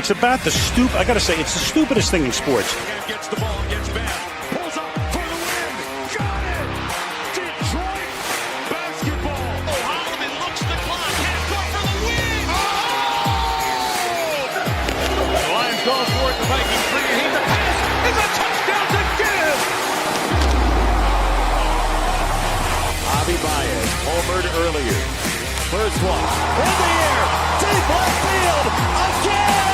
It's about the I got to say, it's the stupidest thing in sports. Gets the ball, gets back, pulls up for the win. Got it! Detroit basketball. Oh, Holloman looks the clock. Half court for the win. Oh! The Lions go for it. The Vikings bring it. The pass is a touchdown to give. Javi Baez homered earlier. First one in the air, deep left field again.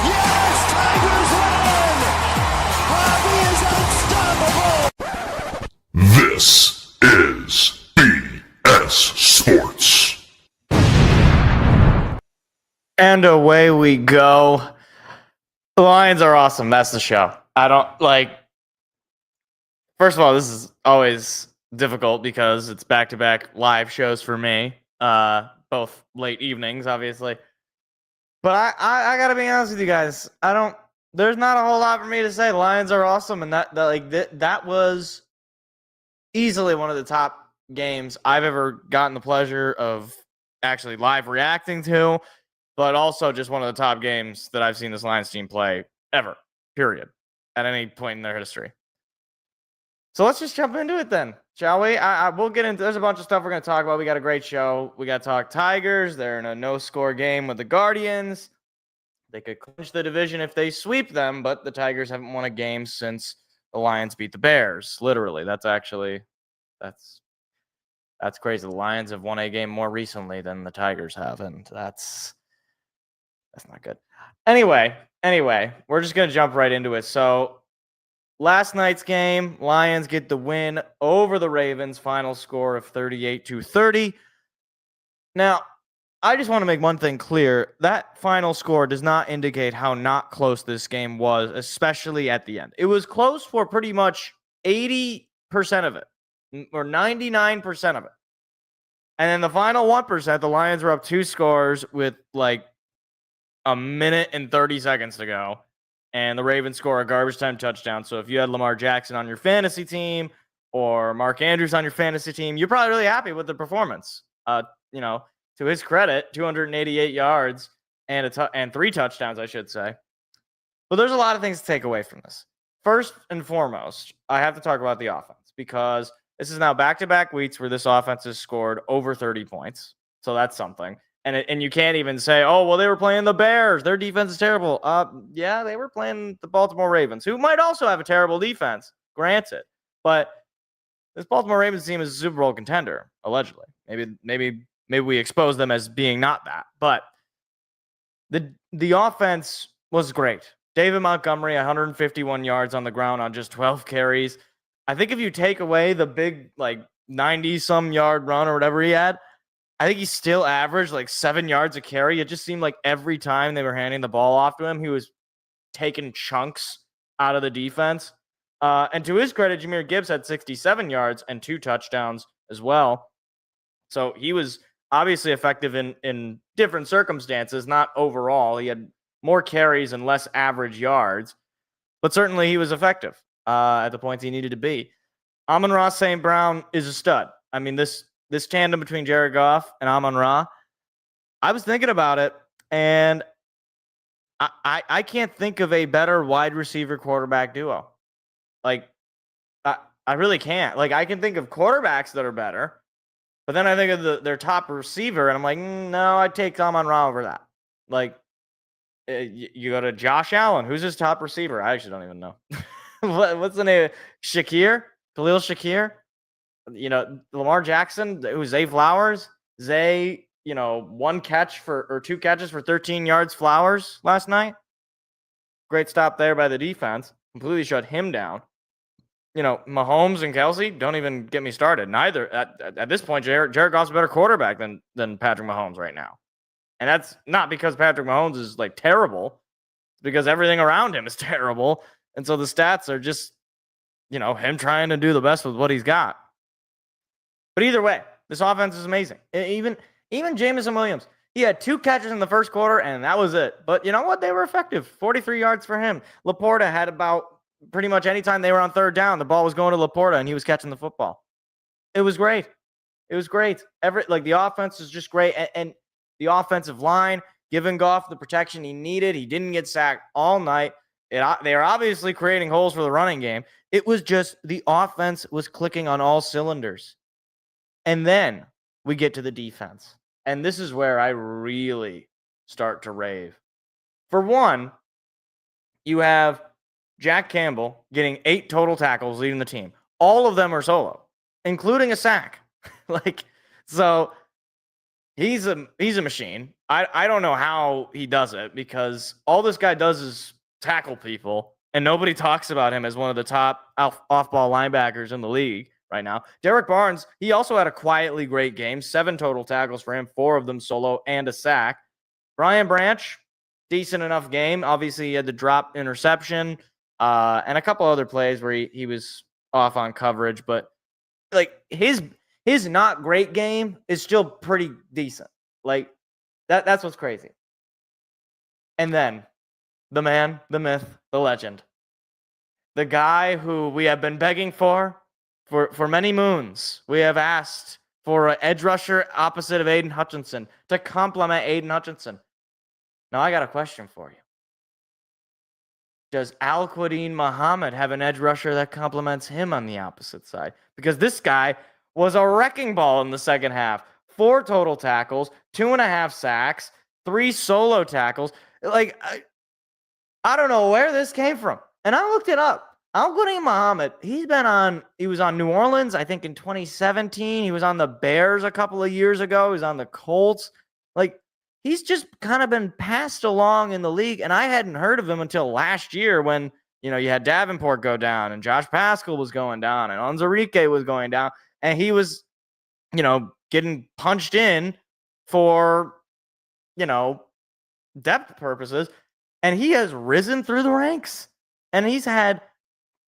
Yes, Tigers win. Javi is unstoppable. This is BS Sports. And away we go. The Lions are awesome. That's the show. First of all, this is always difficult because it's back-to-back live shows for me. Both late evenings, obviously. But I gotta be honest with you guys. There's not a whole lot for me to say. The Lions are awesome, and that was easily one of the top games I've ever gotten the pleasure of actually live reacting to, but also just one of the top games that I've seen this Lions team play ever, period, at any point in their history. So let's just jump into it then, shall we? We'll get into, there's a bunch of stuff we're going to talk about. We got a great show. We got to talk Tigers. They're in a no-score game with the Guardians. They could clinch the division if they sweep them, but the Tigers haven't won a game since the Lions beat the Bears. Literally, that's crazy. The Lions have won a game more recently than the Tigers have, and that's not good. Anyway, we're just going to jump right into it. So, last night's game, Lions get the win over the Ravens, final score of 38-30. Now, I just want to make one thing clear. That final score does not indicate how not close this game was, especially at the end. It was close for pretty much 80% of it, or 99% of it. And then the final 1%, the Lions were up 2 scores with like a minute and 30 seconds to go. And the Ravens score a garbage time touchdown. So if you had Lamar Jackson on your fantasy team or Mark Andrews on your fantasy team, you're probably really happy with the performance. To his credit, 288 yards and 3 touchdowns, I should say. But there's a lot of things to take away from this. First and foremost, I have to talk about the offense because this is now back-to-back weeks where this offense has scored over 30 points. So that's something. And you can't even say, oh, well, they were playing the Bears. Their defense is terrible. Yeah, they were playing the Baltimore Ravens, who might also have a terrible defense, granted. But this Baltimore Ravens team is a Super Bowl contender, allegedly. Maybe we expose them as being not that. But the offense was great. David Montgomery, 151 yards on the ground on just 12 carries. I think if you take away the big, 90-some yard run or whatever he had, I think he still averaged 7 yards a carry. It just seemed like every time they were handing the ball off to him, he was taking chunks out of the defense. And to his credit, Jahmyr Gibbs had 67 yards and 2 touchdowns as well. So he was obviously effective in different circumstances, not overall. He had more carries and less average yards, but certainly he was effective at the points he needed to be. Amon-Ra St. Brown is a stud. I mean, this tandem between Jared Goff and Amon-Ra, I was thinking about it, and I can't think of a better wide receiver quarterback duo. I really can't. I can think of quarterbacks that are better, but then I think of their top receiver, and I'm like, no, I'd take Amon-Ra over that. You go to Josh Allen. Who's his top receiver? I actually don't even know. What's the name? Khalil Shakir? Lamar Jackson, who's Zay Flowers. Zay, 2 catches for 13 yards Flowers last night. Great stop there by the defense. Completely shut him down. Mahomes and Kelsey, don't even get me started. Neither. At this point, Jared Goff's a better quarterback than Patrick Mahomes right now. And that's not because Patrick Mahomes is terrible. It's because everything around him is terrible. And so the stats are just, him trying to do the best with what he's got. But either way, this offense is amazing. Even Jameson Williams, he had 2 catches in the first quarter, and that was it. But you know what? They were effective. 43 yards for him. Laporta had about pretty much any time they were on third down, the ball was going to Laporta, and he was catching the football. It was great. The offense is just great. And the offensive line, giving Goff the protection he needed. He didn't get sacked all night. They are obviously creating holes for the running game. It was just the offense was clicking on all cylinders. And then we get to the defense. And this is where I really start to rave. For one, you have Jack Campbell getting 8 total tackles leading the team. All of them are solo, including a sack. So he's a machine. I don't know how he does it, because all this guy does is tackle people, and nobody talks about him as one of the top off-ball linebackers in the league right now. Derek Barnes, he also had a quietly great game. 7 total tackles for him, 4 of them solo and a sack. Brian Branch, decent enough game. Obviously, he had the drop interception and a couple other plays where he was off on coverage, but like his not great game is still pretty decent. Like that's what's crazy. And then the man, the myth, the legend, the guy who we have been begging for many moons. We have asked for an edge rusher opposite of Aiden Hutchinson to complement Aiden Hutchinson. Now I got a question for you. Does Al-Quadin Muhammad have an edge rusher that complements him on the opposite side? Because this guy was a wrecking ball in the second half. 4 total tackles, 2.5 sacks, 3 solo tackles. Like, I don't know where this came from. And I looked it up. Al-Quadin Muhammad, he was on New Orleans, I think in 2017. He was on the Bears a couple of years ago. He was on the Colts. Like, he's just kind of been passed along in the league, and I hadn't heard of him until last year when, you had Davenport go down, and Josh Pascal was going down, and Onwuzurike was going down, and he was, getting punched in for, depth purposes, and he has risen through the ranks, and he's had,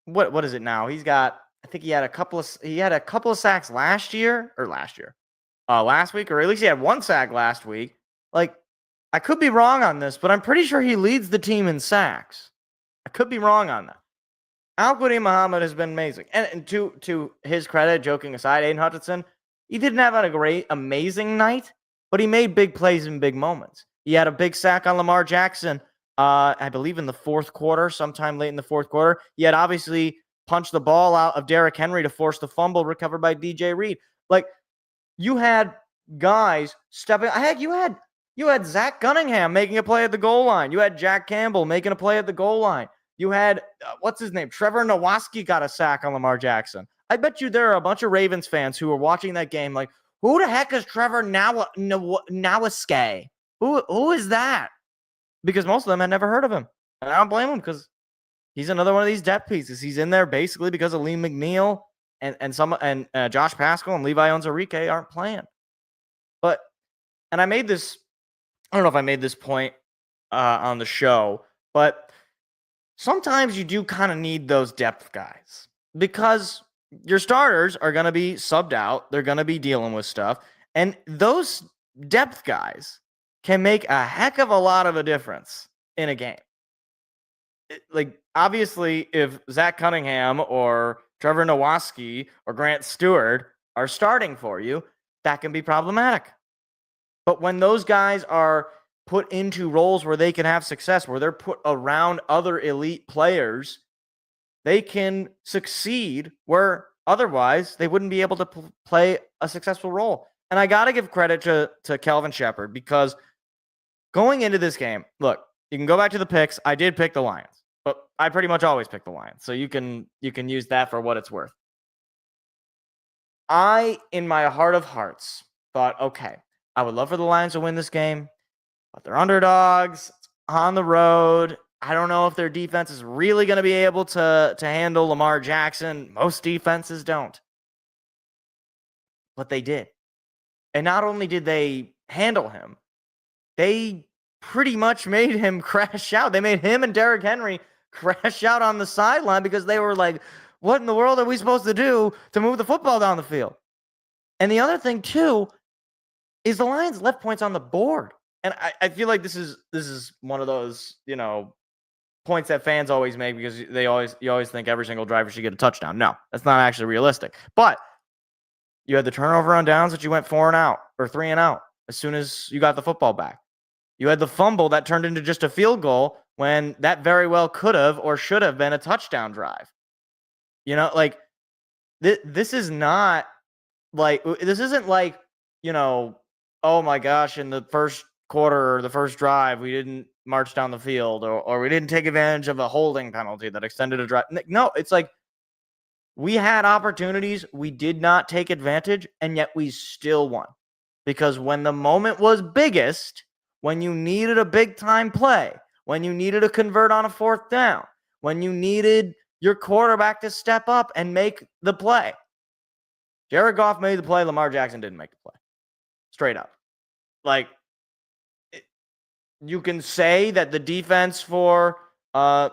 what is it now? He's got, I think he had a couple of sacks last week, or at least he had 1 sack last week. Like, I could be wrong on this, but I'm pretty sure he leads the team in sacks. I could be wrong on that. Al-Quadin Muhammad has been amazing. And to his credit, joking aside, Aiden Hutchinson, he didn't have a great, amazing night, but he made big plays in big moments. He had a big sack on Lamar Jackson, I believe in the 4th quarter, sometime late in the 4th quarter. He had obviously punched the ball out of Derrick Henry to force the fumble recovered by DJ Reed. Like, you had guys stepping. You had Zach Cunningham making a play at the goal line. You had Jack Campbell making a play at the goal line. You had, what's his name? Trevor Nowaske got a sack on Lamar Jackson. I bet you there are a bunch of Ravens fans who are watching that game like, who the heck is Trevor Nowaske? Who is that? Because most of them had never heard of him. And I don't blame him, because he's another one of these depth pieces. He's in there basically because of Lee McNeil and Josh Pascal and Levi Onwuzurike aren't playing. And I don't know if I made this point on the show, but sometimes you do kind of need those depth guys, because your starters are going to be subbed out. They're going to be dealing with stuff. And those depth guys can make a heck of a lot of a difference in a game. Like, obviously, if Zach Cunningham or Trevor Nowaske or Grant Stewart are starting for you, that can be problematic. But when those guys are put into roles where they can have success, where they're put around other elite players, they can succeed where otherwise they wouldn't be able to play a successful role. And I got to give credit to Kelvin Shepard, because going into this game, look, you can go back to the picks. I did pick the Lions, but I pretty much always pick the Lions. So you can use that for what it's worth. I, in my heart of hearts, thought, okay, I would love for the Lions to win this game, but they're underdogs. It's on the road. I don't know if their defense is really going to be able to handle Lamar Jackson. Most defenses don't. But they did. And not only did they handle him, they pretty much made him crash out. They made him and Derrick Henry crash out on the sideline, because they were like, what in the world are we supposed to do to move the football down the field? And the other thing, too, is the Lions left points on the board. And I feel like this is one of those, points that fans always make, because you always think every single driver should get a touchdown. No, that's not actually realistic. But you had the turnover on downs that you went 4 and out or 3 and out as soon as you got the football back. You had the fumble that turned into just a field goal when that very well could have or should have been a touchdown drive. You know, like this is not like this isn't like, you know, oh my gosh, in the first quarter or the first drive, we didn't march down the field or we didn't take advantage of a holding penalty that extended a drive. No, it's like we had opportunities, we did not take advantage, and yet we still won. Because when the moment was biggest, when you needed a big time play, when you needed to convert on a fourth down, when you needed your quarterback to step up and make the play, Jared Goff made the play, Lamar Jackson didn't make the play. Straight up. Like, you can say that the defense for the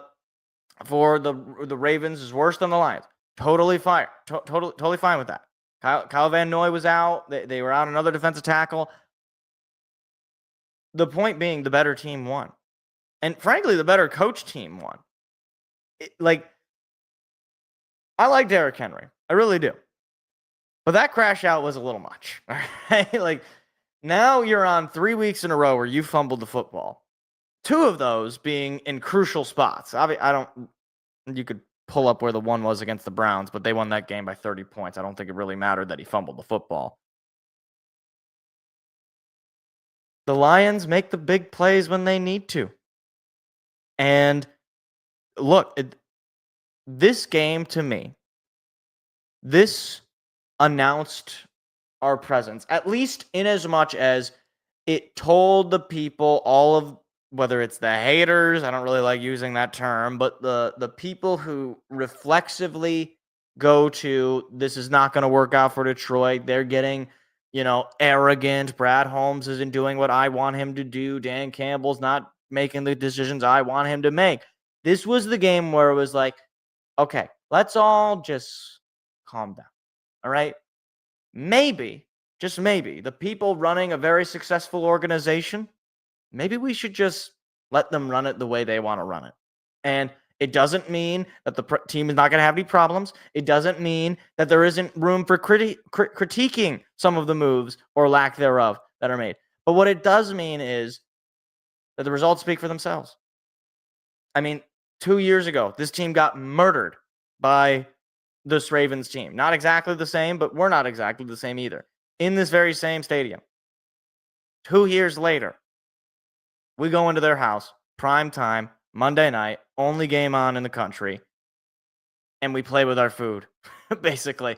Ravens is worse than the Lions. Totally fine. Totally fine with that. Kyle Van Noy was out. They were out another defensive tackle. The point being, the better team won. And frankly, the better coach team won. I like Derrick Henry. I really do. But that crash out was a little much. All right? Like, now you're on 3 weeks in a row where you fumbled the football. 2 of those being in crucial spots. You could pull up where the one was against the Browns, but they won that game by 30 points. I don't think it really mattered that he fumbled the football. The Lions make the big plays when they need to. And look, this game to me, this announced our presence, at least in as much as it told the people, all of, whether it's the haters, I don't really like using that term, but the people who reflexively go to, this is not going to work out for Detroit. They're getting, arrogant. Brad Holmes isn't doing what I want him to do. Dan Campbell's not making the decisions I want him to make. This was the game where it was like, okay, let's all just calm down. All right? Maybe, just maybe, the people running a very successful organization, maybe we should just let them run it the way they want to run it. And it doesn't mean that the team is not going to have any problems. It doesn't mean that there isn't room for critiquing some of the moves or lack thereof that are made. But what it does mean is that the results speak for themselves. I mean, 2 years ago, this team got murdered by this Ravens team. Not exactly the same, but we're not exactly the same either. In this very same stadium. 2 years later, we go into their house, prime time, Monday night, only game on in the country, and we play with our food. Basically,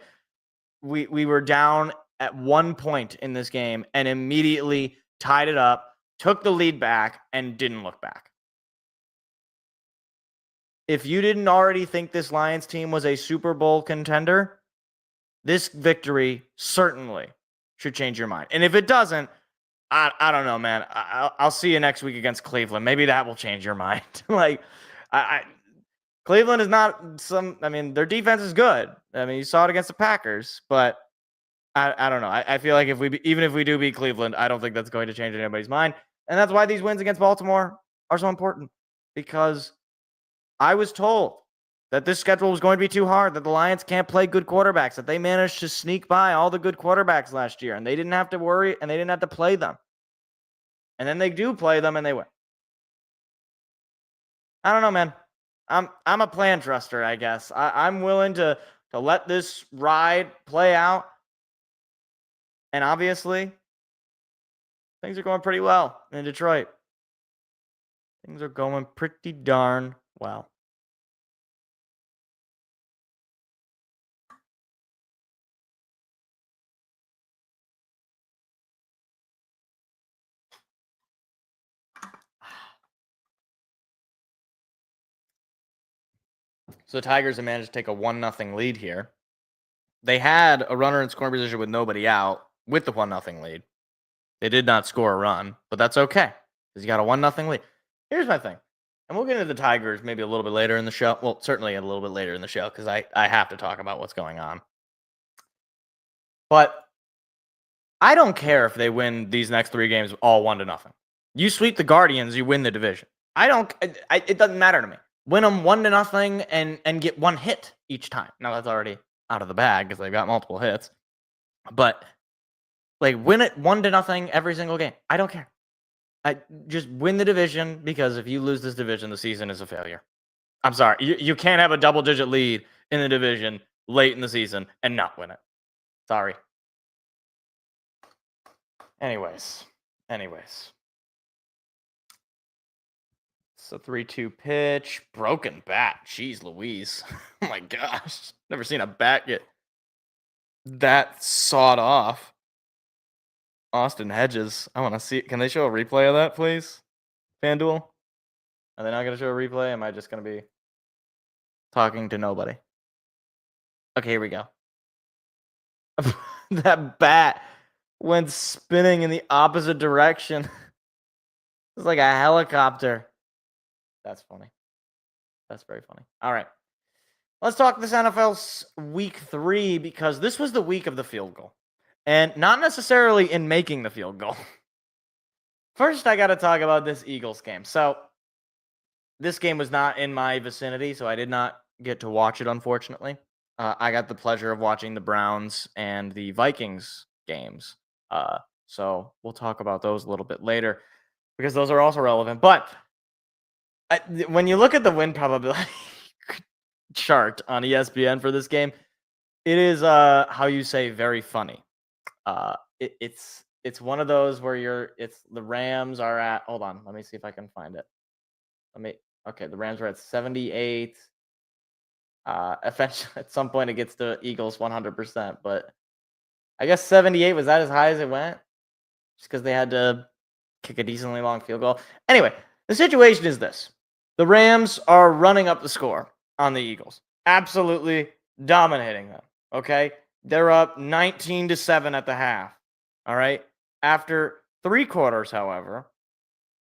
we were down at 1 point in this game and immediately tied it up, took the lead back, and didn't look back. If you didn't already think this Lions team was a Super Bowl contender, this victory certainly should change your mind. And if it doesn't, I don't know, man. I'll see you next week against Cleveland. Maybe that will change your mind. Cleveland is not their defense is good. I mean, you saw it against the Packers, but I don't know. I feel like even if we do beat Cleveland, I don't think that's going to change anybody's mind. And that's why these wins against Baltimore are so important, because I was told that this schedule was going to be too hard, that the Lions can't play good quarterbacks, that they managed to sneak by all the good quarterbacks last year, and they didn't have to worry, and they didn't have to play them. And then they do play them, and they win. I don't know, man. I'm a plan truster, I guess. I'm willing to let this ride play out. And obviously, things are going pretty well in Detroit. Things are going pretty darn well. So the Tigers have managed to take a 1-0 lead here. They had a runner in scoring position with nobody out with the 1-0 lead. They did not score a run, but that's okay because you got a 1-0 lead. Here's my thing, and we'll get into the Tigers maybe a little bit later in the show. Well, certainly a little bit later in the show because I have to talk about what's going on. But I don't care if they win these next 3 games all 1-0. You sweep the Guardians, you win the division. It doesn't matter to me. Win them 1-0 and get 1 hit each time. Now that's already out of the bag because they've got multiple hits. But win it 1-0 every single game. I don't care. Just win the division, because if you lose this division, the season is a failure. I'm sorry. You can't have a double-digit lead in the division late in the season and not win it. Sorry. Anyways. It's a 3-2 pitch. Broken bat. Jeez Louise. Oh my gosh. Never seen a bat get that sawed off. Austin Hedges. I want to see. Can they show a replay of that, please? FanDuel? Are they not going to show a replay? Am I just going to be talking to nobody? Okay, here we go. That bat went spinning in the opposite direction. It's like a helicopter. That's funny. That's very funny. All right. Let's talk this NFL's week 3, because this was the week of the field goal. And not necessarily in making the field goal. First, I got to talk about this Eagles game. So, this game was not in my vicinity, so I did not get to watch it, unfortunately. I got the pleasure of watching the Browns and the Vikings games. So, we'll talk about those a little bit later, because those are also relevant. But when you look at the win probability chart on ESPN for this game, it is how you say very funny. It's one of those where the Rams are at, hold on, let me see if I can find it. Okay, the Rams are at 78. Eventually, at some point it gets to Eagles 100%, but I guess 78, was that as high as it went? Just because they had to kick a decently long field goal. Anyway, the situation is this. The Rams are running up the score on the Eagles. Absolutely dominating them, okay? They're up 19-7 at the half, all right? After 3 quarters, however,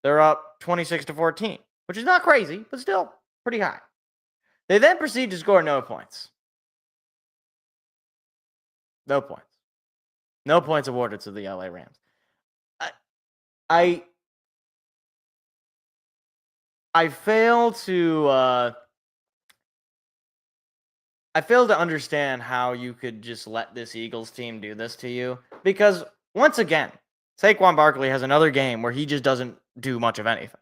they're up 26-14, which is not crazy, but still pretty high. They then proceed to score no points. No points. No points awarded to the LA Rams. I fail to understand how you could just let this Eagles team do this to you, because once again, Saquon Barkley has another game where he just doesn't do much of anything.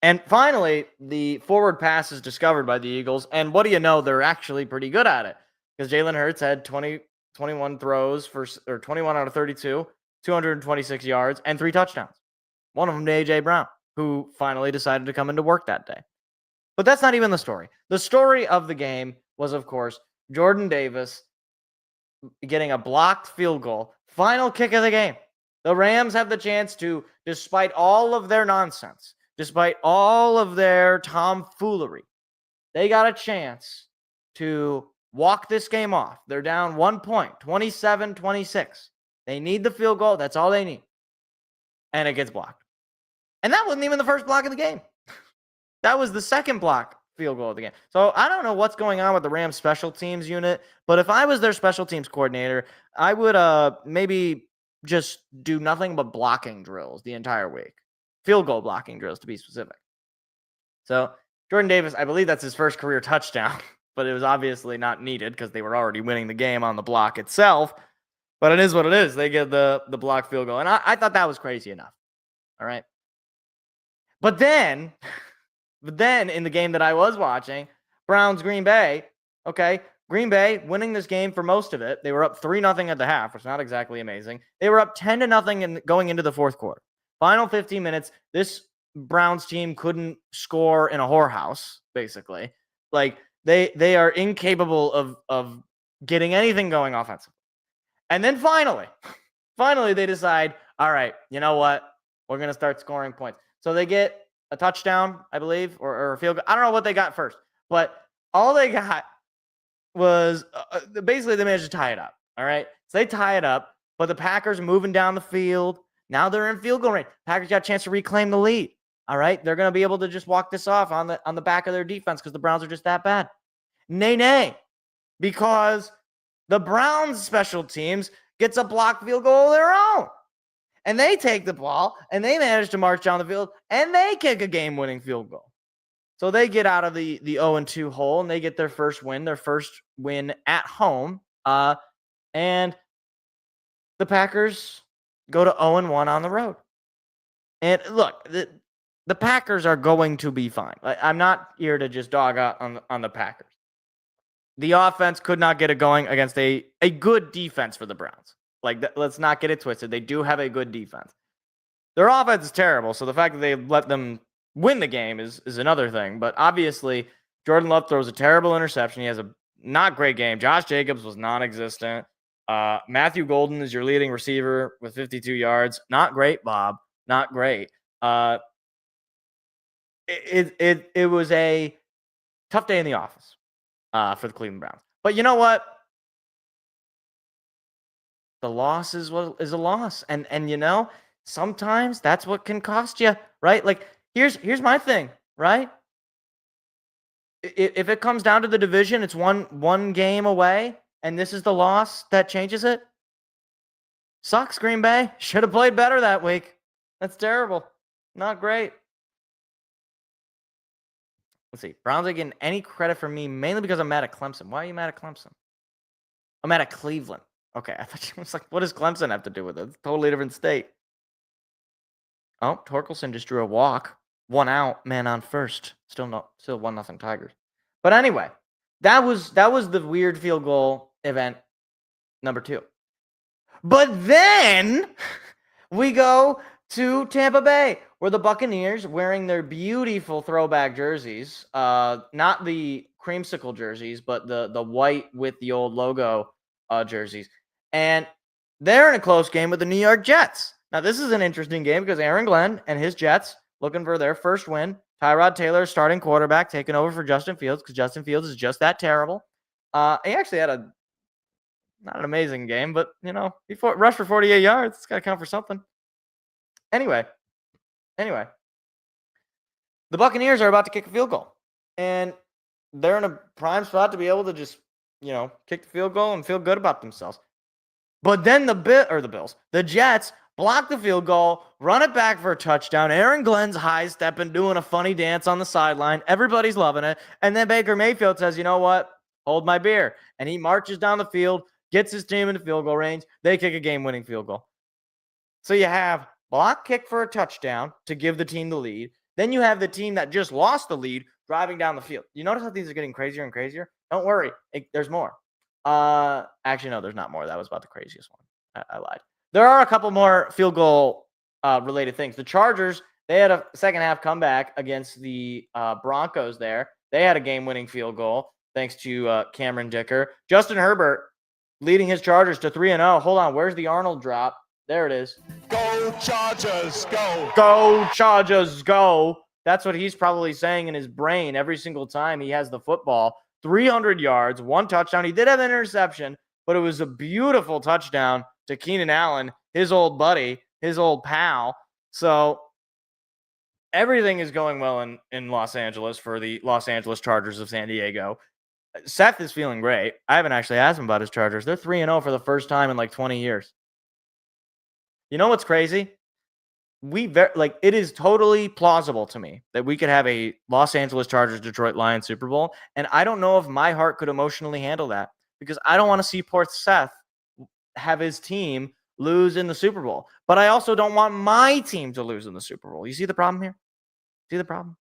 And finally, the forward pass is discovered by the Eagles, and what do you know? They're actually pretty good at it, because Jalen Hurts had 21 throws or 21 out of 32, 226 yards, and 3 touchdowns. One of them to A.J. Brown, who finally decided to come into work that day. But that's not even the story. The story of the game was, of course, Jordan Davis getting a blocked field goal, final kick of the game. The Rams have the chance to, despite all of their nonsense, despite all of their tomfoolery, they got a chance to walk this game off. They're down 1 point, 27-26. They need the field goal. That's all they need. And it gets blocked. And that wasn't even the first block of the game. That was the second block field goal of the game. So I don't know what's going on with the Rams special teams unit, but if I was their special teams coordinator, I would maybe just do nothing but blocking drills the entire week. Field goal blocking drills, to be specific. So Jordan Davis, I believe that's his first career touchdown, but it was obviously not needed because they were already winning the game on the block itself. But it is what it is. They get the block field goal. And I thought that was crazy enough. All right. But then in the game that I was watching, Browns Green Bay, okay, Green Bay winning this game for most of it. They were up 3-0 at the half, which is not exactly amazing. They were up 10-0 going into the fourth quarter. Final 15 minutes, this Browns team couldn't score in a whorehouse, basically. Like, they are incapable of getting anything going offensively. And then finally they decide, all right, you know what? We're going to start scoring points. So they get a touchdown, I believe, or a field goal. I don't know what they got first, but all they got was basically they managed to tie it up. All right. So they tie it up, but the Packers moving down the field. Now they're in field goal range. Packers got a chance to reclaim the lead. All right. They're going to be able to just walk this off on the back of their defense because the Browns are just that bad. Nay, because the Browns special teams gets a blocked field goal of their own. And they take the ball, and they manage to march down the field, and they kick a game-winning field goal. So they get out of the 0-2 hole, and they get their first win at home. And the Packers go to 0-1 on the road. And look, the Packers are going to be fine. I'm not here to just dog out on the Packers. The offense could not get it going against a good defense for the Browns. Let's not get it twisted. They do have a good defense. Their offense is terrible, so the fact that they let them win the game is another thing. But obviously, Jordan Love throws a terrible interception. He has a not great game. Josh Jacobs was non-existent. Matthew Golden is your leading receiver with 52 yards. Not great, Bob. Not great. It was a tough day in the office for the Cleveland Browns. But you know what? The loss is a loss, and sometimes that's what can cost you, right? Like here's my thing, right? If it comes down to the division, it's one game away, and this is the loss that changes it. Sucks, Green Bay. Should have played better that week. That's terrible. Not great. Let's see. Browns ain't getting any credit from me, mainly because I'm mad at Clemson. Why are you mad at Clemson? I'm mad at Cleveland. Okay, I thought you was like, what does Clemson have to do with it? It's a totally different state. Oh, Torkelson just drew a walk. 1 out, man on first. Still 1-0 Tigers. But anyway, that was the weird field goal event number 2. But then we go to Tampa Bay, where the Buccaneers, wearing their beautiful throwback jerseys, not the creamsicle jerseys, but the white with the old logo jerseys. And they're in a close game with the New York Jets. Now, this is an interesting game because Aaron Glenn and his Jets looking for their first win. Tyrod Taylor, starting quarterback, taking over for Justin Fields because Justin Fields is just that terrible. He actually had not an amazing game, but, he rushed for 48 yards. It's got to count for something. Anyway, the Buccaneers are about to kick a field goal. And they're in a prime spot to be able to just, kick the field goal and feel good about themselves. But then the Jets block the field goal, run it back for a touchdown. Aaron Glenn's high-stepping, doing a funny dance on the sideline. Everybody's loving it. And then Baker Mayfield says, you know what? Hold my beer. And he marches down the field, gets his team into field goal range. They kick a game-winning field goal. So you have block kick for a touchdown to give the team the lead. Then you have the team that just lost the lead driving down the field. You notice how these are getting crazier and crazier? Don't worry. There's more. Actually, no, there's not more. That was about the craziest one. I lied. There are a couple more field goal related things. The Chargers, they had a second half comeback against the Broncos there. They had a game-winning field goal thanks to Cameron Dicker. Justin Herbert leading his Chargers to 3-0. Hold on, where's the Arnold drop? There it is. Go Chargers, go. Go Chargers, go. That's what he's probably saying in his brain every single time he has the football. 300 yards, 1 touchdown. He did have an interception, but it was a beautiful touchdown to Keenan Allen, his old buddy, his old pal. So everything is going well in Los Angeles for the Los Angeles Chargers of San Diego. Seth is feeling great. I haven't actually asked him about his Chargers. They're 3-0 for the first time in like 20 years. You know what's crazy? It is totally plausible to me that we could have a Los Angeles Chargers Detroit Lions Super Bowl, and I don't know if my heart could emotionally handle that because I don't want to see poor Seth have his team lose in the Super Bowl, but I also don't want my team to lose in the Super Bowl. You see the problem here? See the problem?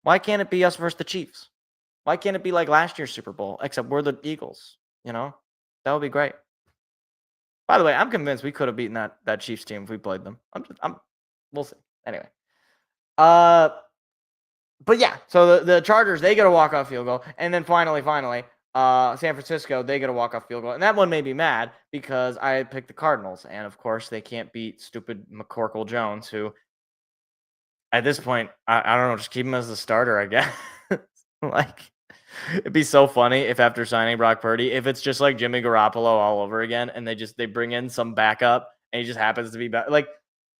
Why can't it be us versus the Chiefs? Why can't it be like last year's Super Bowl, except we're the Eagles? That would be great. By the way, I'm convinced we could have beaten that Chiefs team if we played them. We'll see. Anyway. But yeah, so the Chargers, they get a walk-off field goal. And then finally, San Francisco, they get a walk-off field goal. And that one made me mad because I picked the Cardinals. And, of course, they can't beat stupid McCorkle Jones, who, at this point, I don't know, just keep him as the starter, I guess. It'd be so funny if after signing Brock Purdy, if it's just like Jimmy Garoppolo all over again, and they bring in some backup, and he just happens to be back. Like,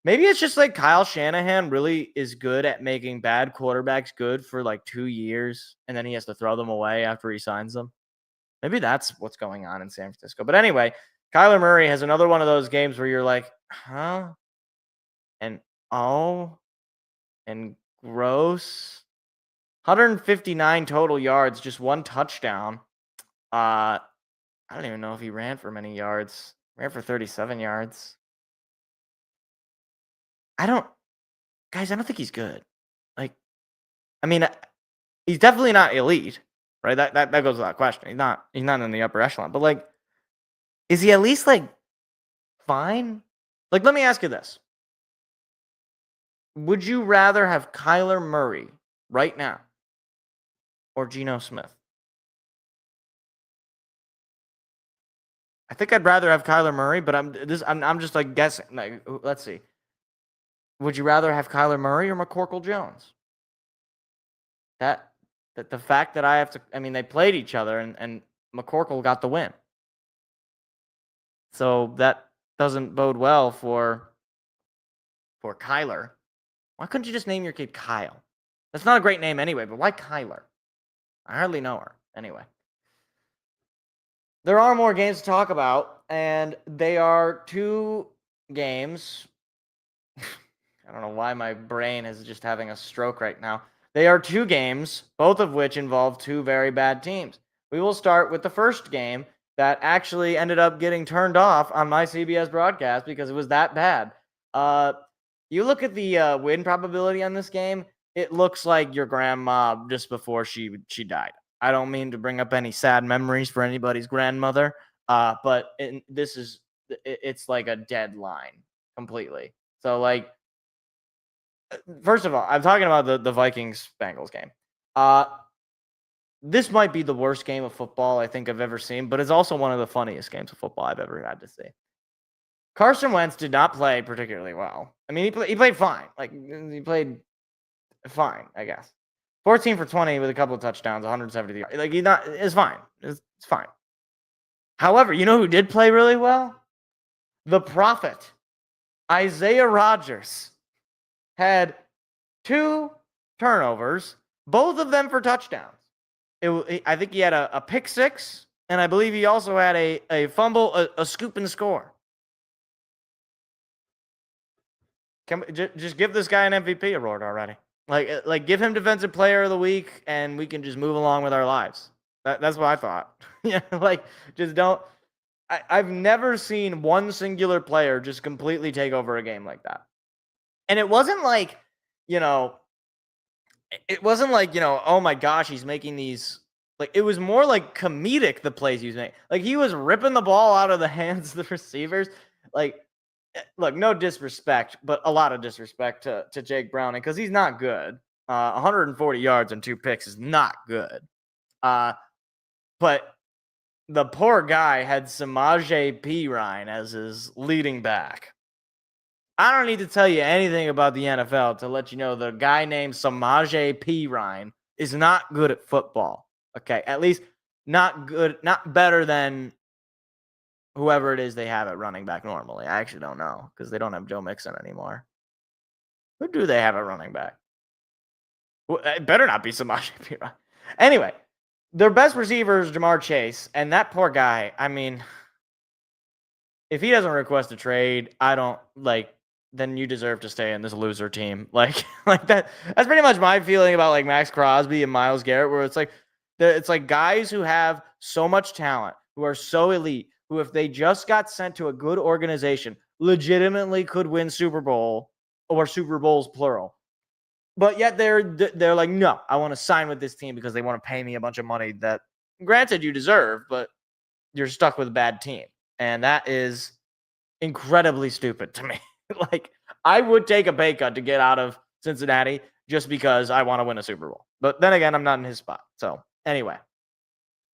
maybe it's just like Kyle Shanahan really is good at making bad quarterbacks good for like 2 years, and then he has to throw them away after he signs them. Maybe that's what's going on in San Francisco. But anyway, Kyler Murray has another one of those games where you're like, huh? And oh, and gross. 159 total yards, just 1 touchdown. I don't even know if he ran for many yards. Ran for 37 yards. I don't think he's good. Like, I mean, he's definitely not elite, right? That goes without question. He's not in the upper echelon. But like, is he at least like fine? Like, let me ask you this: would you rather have Kyler Murray right now or Geno Smith? I think I'd rather have Kyler Murray, but I'm just like guessing. Like, let's see. Would you rather have Kyler Murray or McCorkle Jones? That the fact that I have to, I mean, they played each other and McCorkle got the win. So that doesn't bode well for Kyler. Why couldn't you just name your kid Kyle? That's not a great name anyway, but why Kyler? I hardly know her. Anyway. There are more games to talk about, and they are 2 games. I don't know why my brain is just having a stroke right now. They are 2 games, both of which involve 2 very bad teams. We will start with the first game that actually ended up getting turned off on my CBS broadcast because it was that bad. You look at the win probability on this game, it looks like your grandma just before she died. I don't mean to bring up any sad memories for anybody's grandmother, but it's like a dead line completely. So, like, first of all, I'm talking about the Vikings-Bengals game. This might be the worst game of football I think I've ever seen, but it's also one of the funniest games of football I've ever had to see. Carson Wentz did not play particularly well. I mean, he played fine. Like, he played fine, I guess. 14 for 20 with a couple of touchdowns, 170 yards. Like, it's fine. It's fine. However, you know who did play really well? The prophet, Isaiah Rodgers, had 2 turnovers, both of them for touchdowns. I think he had a pick 6, and I believe he also had a fumble, a scoop and score. Just give this guy an MVP award already. Like give him Defensive Player of the Week, and we can just move along with our lives. That's what I thought. Yeah, like just don't. I've never seen one singular player just completely take over a game like that. And it wasn't like, oh my gosh, he's making these. Like, it was more like comedic, the plays he was making. Like, he was ripping the ball out of the hands of the receivers. Like, look, no disrespect, but a lot of disrespect to Jake Browning because he's not good. 140 yards and 2 picks is not good. But the poor guy had Samaje Perine as his leading back. I don't need to tell you anything about the NFL to let you know the guy named Samaje Perine is not good at football. Okay, at least not good, not better than whoever it is they have at running back normally. I actually don't know because they don't have Joe Mixon anymore. Who do they have at running back? Well, it better not be Samaje Perine. Anyway, their best receiver is Jamar Chase, and that poor guy, I mean, if he doesn't request a trade, then you deserve to stay in this loser team. Like that. That's pretty much my feeling about like Max Crosby and Myles Garrett, where it's like guys who have so much talent, who are so elite, who if they just got sent to a good organization, legitimately could win Super Bowl or Super Bowls plural. But yet they're like, no, I want to sign with this team because they want to pay me a bunch of money that, granted, you deserve, but you're stuck with a bad team. And that is incredibly stupid to me. Like, I would take a pay cut to get out of Cincinnati just because I want to win a Super Bowl. But then again, I'm not in his spot. So anyway,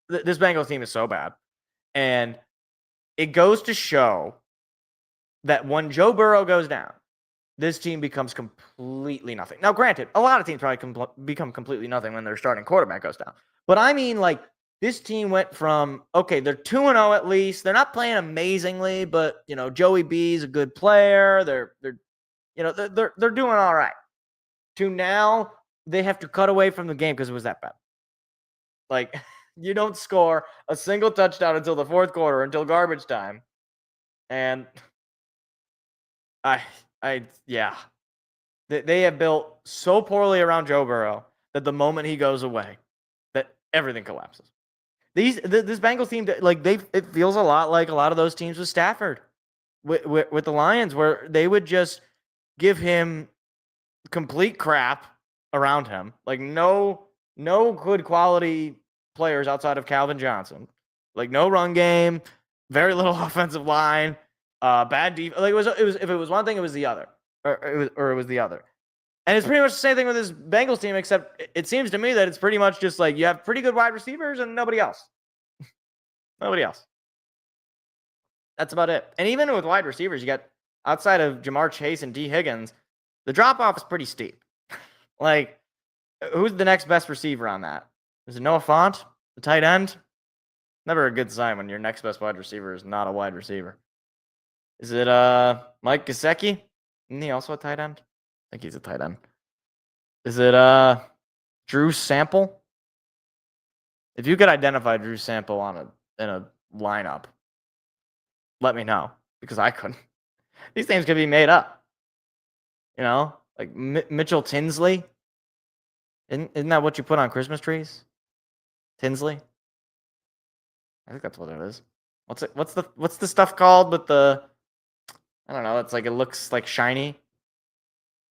this Bengals team is so bad. And it goes to show that when Joe Burrow goes down, this team becomes completely nothing. Now, granted, a lot of teams probably become completely nothing when their starting quarterback goes down. But I mean, like, this team went from, okay, they're 2-0 at least. They're not playing amazingly, but, Joey B is a good player. They're doing all right. To now, they have to cut away from the game because it was that bad. Like, you don't score a single touchdown until the fourth quarter, until garbage time. And they have built so poorly around Joe Burrow that the moment he goes away, that everything collapses. This Bengals team, like, it feels a lot like a lot of those teams with Stafford, with the Lions, where they would just give him complete crap around him. Like no good quality players outside of Calvin Johnson. Like no run game, very little offensive line, bad defense. Like it was if it was one thing, it was the other, or it was the other. And it's pretty much the same thing with this Bengals team, except it seems to me that it's pretty much just like you have pretty good wide receivers and nobody else. Nobody else. That's about it. And even with wide receivers, you got outside of Jamar Chase and D. Higgins, the drop off is pretty steep. Like, who's the next best receiver on that? Is it Noah Fant, the tight end? Never a good sign when your next best wide receiver is not a wide receiver. Is it Mike Gesicki? Isn't he also a tight end? I think he's a tight end. Is it Drew Sample? If you could identify Drew Sample in a lineup, let me know, because I couldn't. These names could be made up. You know, like Mitchell Tinsley. Isn't that what you put on Christmas trees? Tinsley? I think that's what it is. What's the stuff called with the, I don't know, it's like it looks like shiny.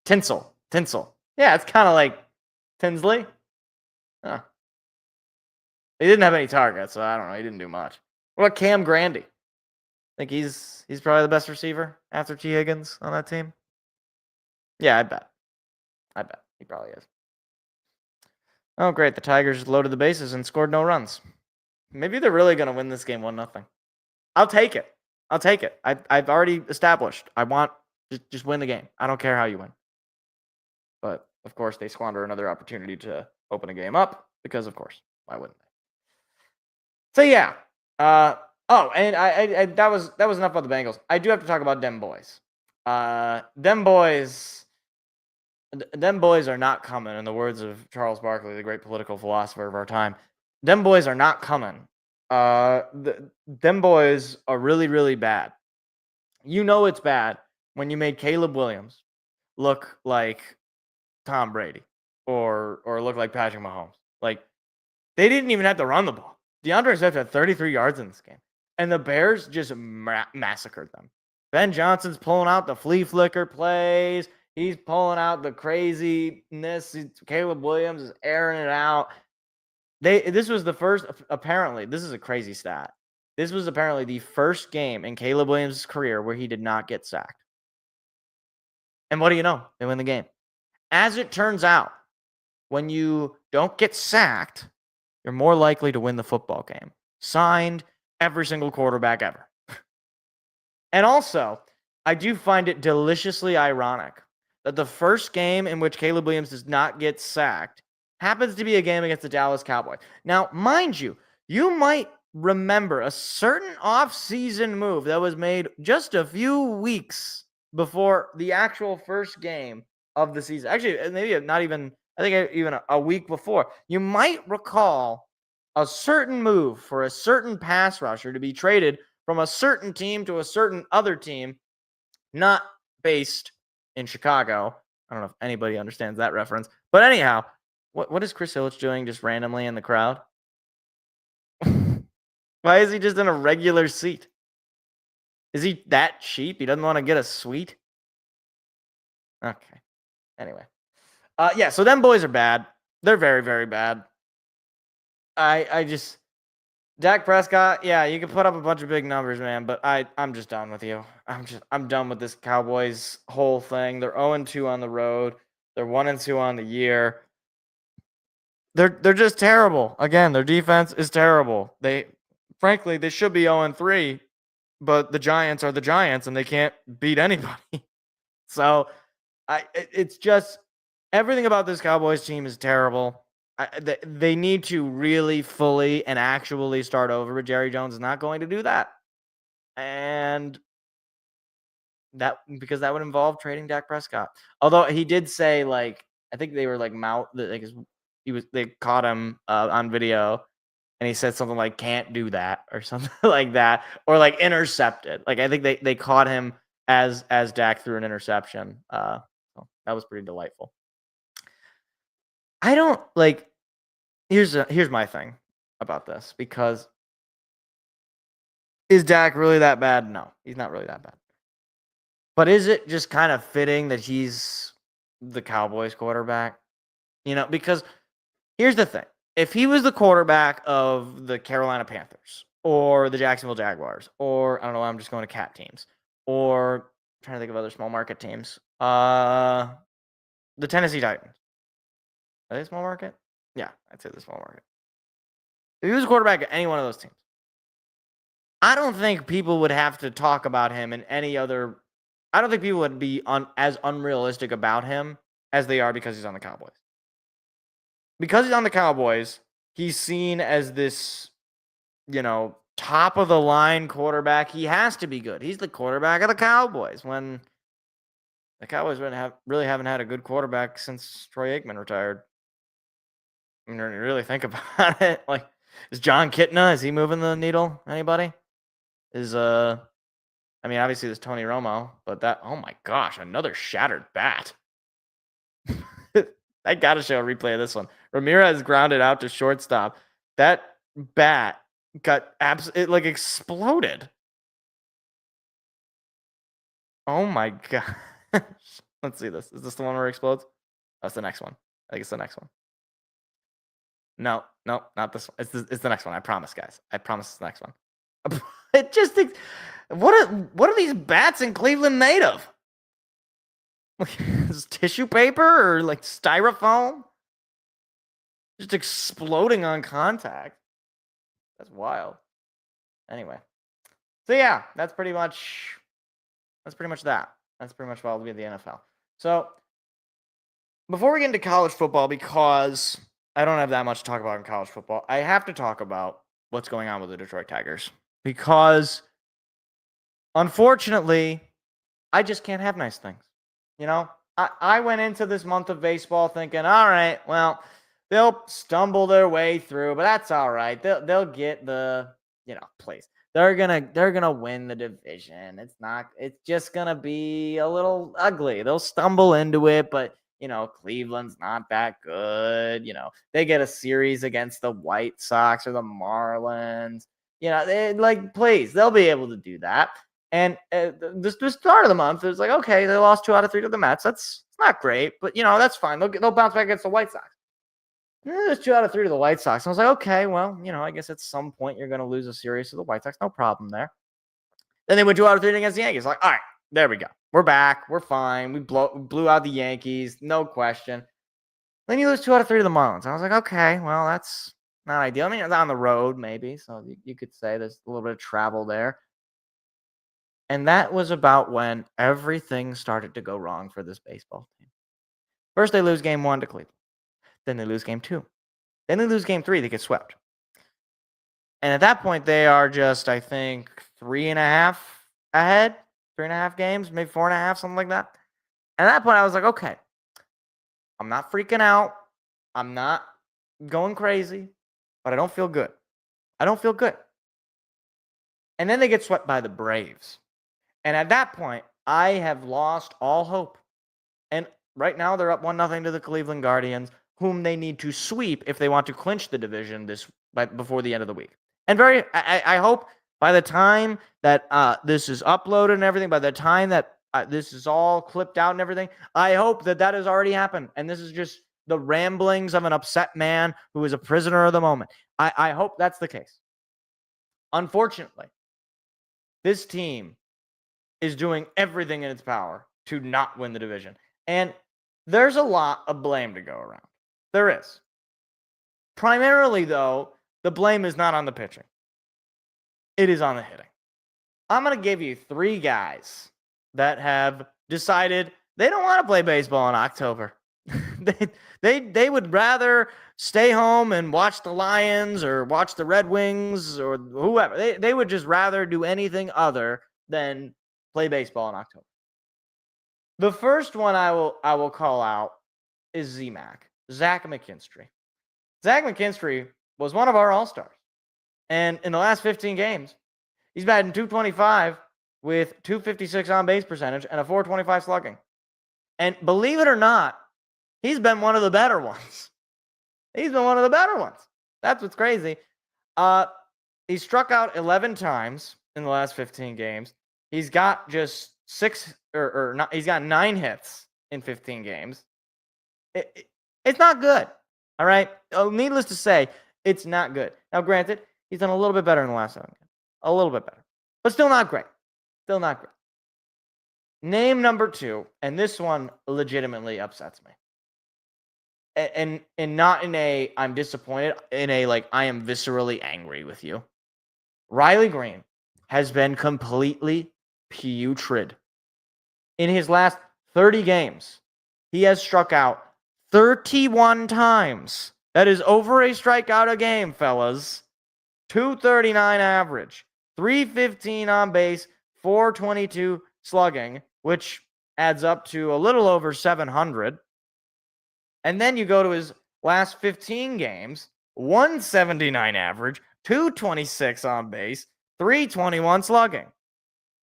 Tinsel. Yeah, it's kind of like Tinsley. Huh. He didn't have any targets, so I don't know. He didn't do much. What about Cam Grandy? Think he's probably the best receiver after T. Higgins on that team? Yeah, I bet he probably is. Oh, great. The Tigers loaded the bases and scored no runs. Maybe they're really going to win this game 1-0. I'll take it. I've already established. I want just win the game. I don't care how you win. But, of course, they squander another opportunity to open a game up because, of course, why wouldn't they? So, yeah. And I that was enough about the Bengals. I do have to talk about them boys. Them boys are not coming, in the words of Charles Barkley, the great political philosopher of our time. Them boys are not coming. Them boys are really, really bad. You know it's bad when you made Caleb Williams look like Tom Brady or look like Patrick Mahomes. Like, they didn't even have to run the ball. DeAndre Swift had 33 yards in this game. And the Bears just massacred them. Ben Johnson's pulling out the flea flicker plays. He's pulling out the craziness. Caleb Williams is airing it out. This was the first, apparently, this is a crazy stat. This was apparently the first game in Caleb Williams' career where he did not get sacked. And what do you know? They win the game. As it turns out, when you don't get sacked, you're more likely to win the football game. Signed every single quarterback ever. And also, I do find it deliciously ironic that the first game in which Caleb Williams does not get sacked happens to be a game against the Dallas Cowboys. Now, mind you, you might remember a certain off-season move that was made just a few weeks before the actual first game of the season. Actually, maybe not even, I think even a week before. You might recall a certain move for a certain pass rusher to be traded from a certain team to a certain other team, not based in Chicago. I don't know if anybody understands that reference. But anyhow, what is Chris Ilitch doing just randomly in the crowd? Why is he just in a regular seat? Is he that cheap? He doesn't want to get a suite? Okay. Anyway. Yeah, so them boys are bad. They're very, very bad. I just, Dak Prescott, yeah, you can put up a bunch of big numbers, man, but I'm just done with you. I'm done with this Cowboys whole thing. They're 0-2 on the road. They're 1-2 on the year. They're just terrible. Again, their defense is terrible. Frankly, they should be 0-3, but the Giants are the Giants and they can't beat anybody. So, it's just everything about this Cowboys team is terrible. They need to really fully and actually start over, but Jerry Jones is not going to do that. And because that would involve trading Dak Prescott. Although he did say, like, I think they were like they caught him on video and he said something like can't do that or something like that, or like intercepted. Like, I think they caught him as Dak threw an interception. So that was pretty delightful. I don't like. Here's my thing about this, because is Dak really that bad? No, he's not really that bad. But is it just kind of fitting that he's the Cowboys quarterback? Because here's the thing. If he was the quarterback of the Carolina Panthers or the Jacksonville Jaguars, or I don't know, I'm just going to cat teams, or I'm trying to think of other small market teams. The Tennessee Titans. Are they small market? Yeah, I'd say the small market. If he was a quarterback of any one of those teams, I don't think people would have to talk about him in any other. I don't think people would be as unrealistic about him as they are because he's on the Cowboys. Because he's on the Cowboys, he's seen as this, top of the line quarterback. He has to be good. He's the quarterback of the Cowboys. When the Cowboys really haven't had a good quarterback since Troy Aikman retired. I mean, when you really think about it, like, is John Kitna, is he moving the needle? Anybody? Obviously there's Tony Romo, but oh my gosh, another shattered bat. I got to show a replay of this one. Ramirez grounded out to shortstop. That bat got it like exploded. Oh my gosh. Let's see this. Is this the one where it explodes? That's the next one. I think it's the next one. No, not this one. It's the next one. I promise, guys. I promise it's the next one. It just what are these bats in Cleveland made of? Is tissue paper or like styrofoam? Just exploding on contact. That's wild. Anyway. So yeah, that's pretty much that. That's pretty much what I'll be at the NFL. So before we get into college football, because I don't have that much to talk about in college football, I have to talk about what's going on with the Detroit Tigers. Because unfortunately, I just can't have nice things. I went into this month of baseball thinking, all right, well, they'll stumble their way through, but that's all right. They'll get the, place. They're gonna win the division. It's just gonna be a little ugly. They'll stumble into it, but Cleveland's not that good. They get a series against the White Sox or the Marlins. Please, they'll be able to do that. And the start of the month, it was like, okay, they lost 2 out of 3 to the Mets. It's not great, but that's fine. They'll bounce back against the White Sox. There's 2 out of 3 to the White Sox. And I was like, okay, well, I guess at some point you're going to lose a series to the White Sox. No problem there. Then they went 2 out of 3 against the Yankees. Like, all right, there we go. We're back. We're fine. We blew out the Yankees. No question. Then you lose 2 out of 3 to the Marlins. I was like, okay, well, that's not ideal. I mean, it's on the road maybe, so you could say there's a little bit of travel there. And that was about when everything started to go wrong for this baseball team. First, they lose game 1 to Cleveland. Then they lose game 2. Then they lose game 3. They get swept. And at that point, they are just, I think, 3.5 ahead. 3.5 games, maybe 4.5, something like that. And at that point, I was like, okay, I'm not freaking out. I'm not going crazy, but I don't feel good. And then they get swept by the Braves. And at that point, I have lost all hope. And right now, they're up 1-0 to the Cleveland Guardians, whom they need to sweep if they want to clinch the division before the end of the week. And I hope by the time that this is uploaded and everything, by the time that this is all clipped out and everything, I hope that has already happened. And this is just the ramblings of an upset man who is a prisoner of the moment. I hope that's the case. Unfortunately, this team is doing everything in its power to not win the division. And there's a lot of blame to go around. There is. Primarily, though, the blame is not on the pitching. It is on the hitting. I'm going to give you 3 guys that have decided they don't want to play baseball in October. They would rather stay home and watch the Lions or watch the Red Wings or whoever. They would just rather do anything other than play baseball in October. The first one I will call out is Zach McKinstry. Zach McKinstry was one of our all-stars. And in the last 15 games, he's batting .225 with .256 on-base percentage and a .425 slugging. And believe it or not, he's been one of the better ones. That's what's crazy. He struck out 11 times in the last 15 games. He's got just or not, he's got 9 hits in 15 games. It's not good. All right. Needless to say, it's not good. Now, granted, he's done a little bit better in the last 7 games. A little bit better. But still not great. Still not great. Name number 2, and this one legitimately upsets me. And not in a I'm disappointed, in a like I am viscerally angry with you. Riley Green has been completely putrid. In his last 30 games, he has struck out 31 times. That is over a strikeout a game, fellas. 239 average, 315 on base, 422 slugging, which adds up to a little over 700. And then you go to his last 15 games, 179 average, 226 on base, 321 slugging,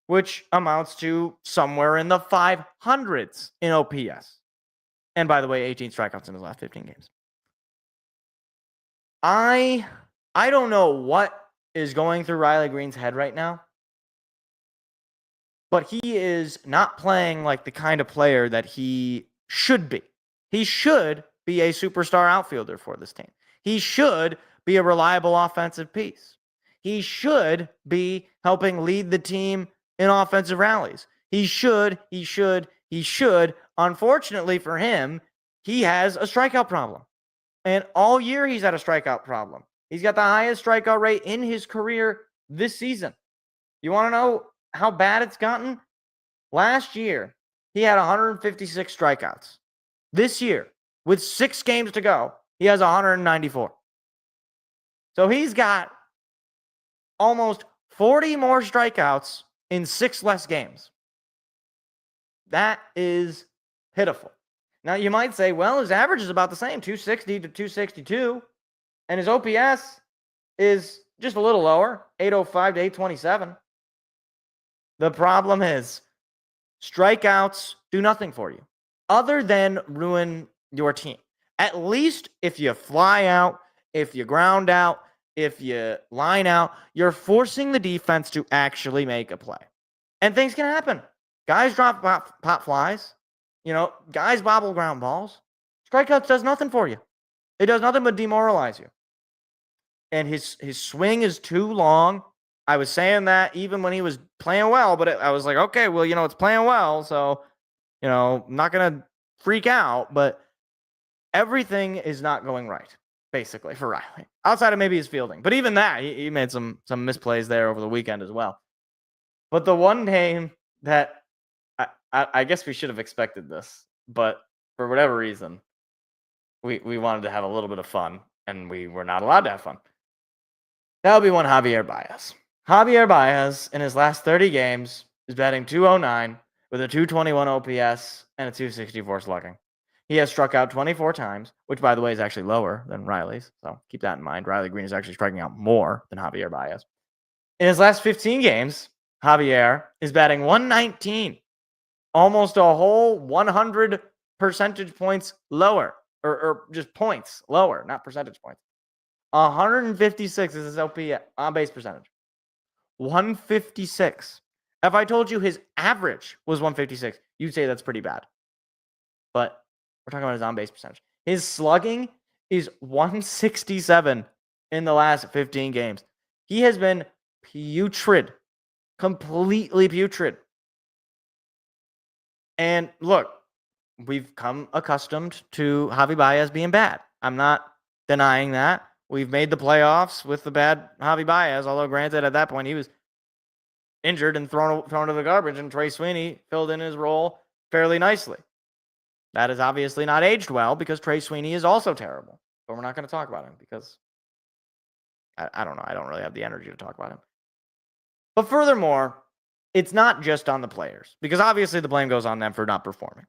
which amounts to somewhere in the 500s in OPS. And by the way, 18 strikeouts in his last 15 games. I don't know what is going through Riley Green's head right now, but he is not playing like the kind of player that he should be. He should be a superstar outfielder for this team. He should be a reliable offensive piece. He should be helping lead the team in offensive rallies. He should. Unfortunately for him, he has a strikeout problem. And all year he's had a strikeout problem. He's got the highest strikeout rate in his career this season. You want to know how bad it's gotten? Last year, he had 156 strikeouts. This year, with 6 games to go, he has 194. So he's got almost 40 more strikeouts in 6 less games. That is pitiful. Now, you might say, well, his average is about the same, 260 to 262, and his OPS is just a little lower, 805 to 827. The problem is strikeouts do nothing for you other than ruin your team. At least if you fly out, if you ground out, if you line out, you're forcing the defense to actually make a play. And things can happen. Guys drop pop flies. Guys bobble ground balls. Strikeouts does nothing for you. It does nothing but demoralize you. And his swing is too long. I was saying that even when he was playing well, but I was like, okay, well, it's playing well, so, I'm not going to freak out, but everything is not going right, basically, for Riley. Outside of maybe his fielding. But even that, he made some misplays there over the weekend as well. But the one game that I guess we should have expected this, but for whatever reason, we wanted to have a little bit of fun, and we were not allowed to have fun. That would be one Javier Baez. Javier Baez, in his last 30 games, is batting .209 with a 221 OPS and a 264 slugging. He has struck out 24 times, which, by the way, is actually lower than Riley's. So keep that in mind. Riley Green is actually striking out more than Javier Baez. In his last 15 games, Javier is batting .119, almost a whole 100 percentage points lower, or just points lower, not percentage points. 156 is his OPS on-base percentage. 156. If I told you his average was 156, you'd say that's pretty bad. But we're talking about his on-base percentage. His slugging is 167 in the last 15 games. He has been putrid. Completely putrid. And look, we've come accustomed to Javi Baez being bad. I'm not denying that. We've made the playoffs with the bad Javi Baez, although granted at that point he was injured and thrown to the garbage, and Trey Sweeney filled in his role fairly nicely. That has obviously not aged well because Trey Sweeney is also terrible. But we're not going to talk about him because I don't know. I don't really have the energy to talk about him. But furthermore, it's not just on the players, because obviously the blame goes on them for not performing,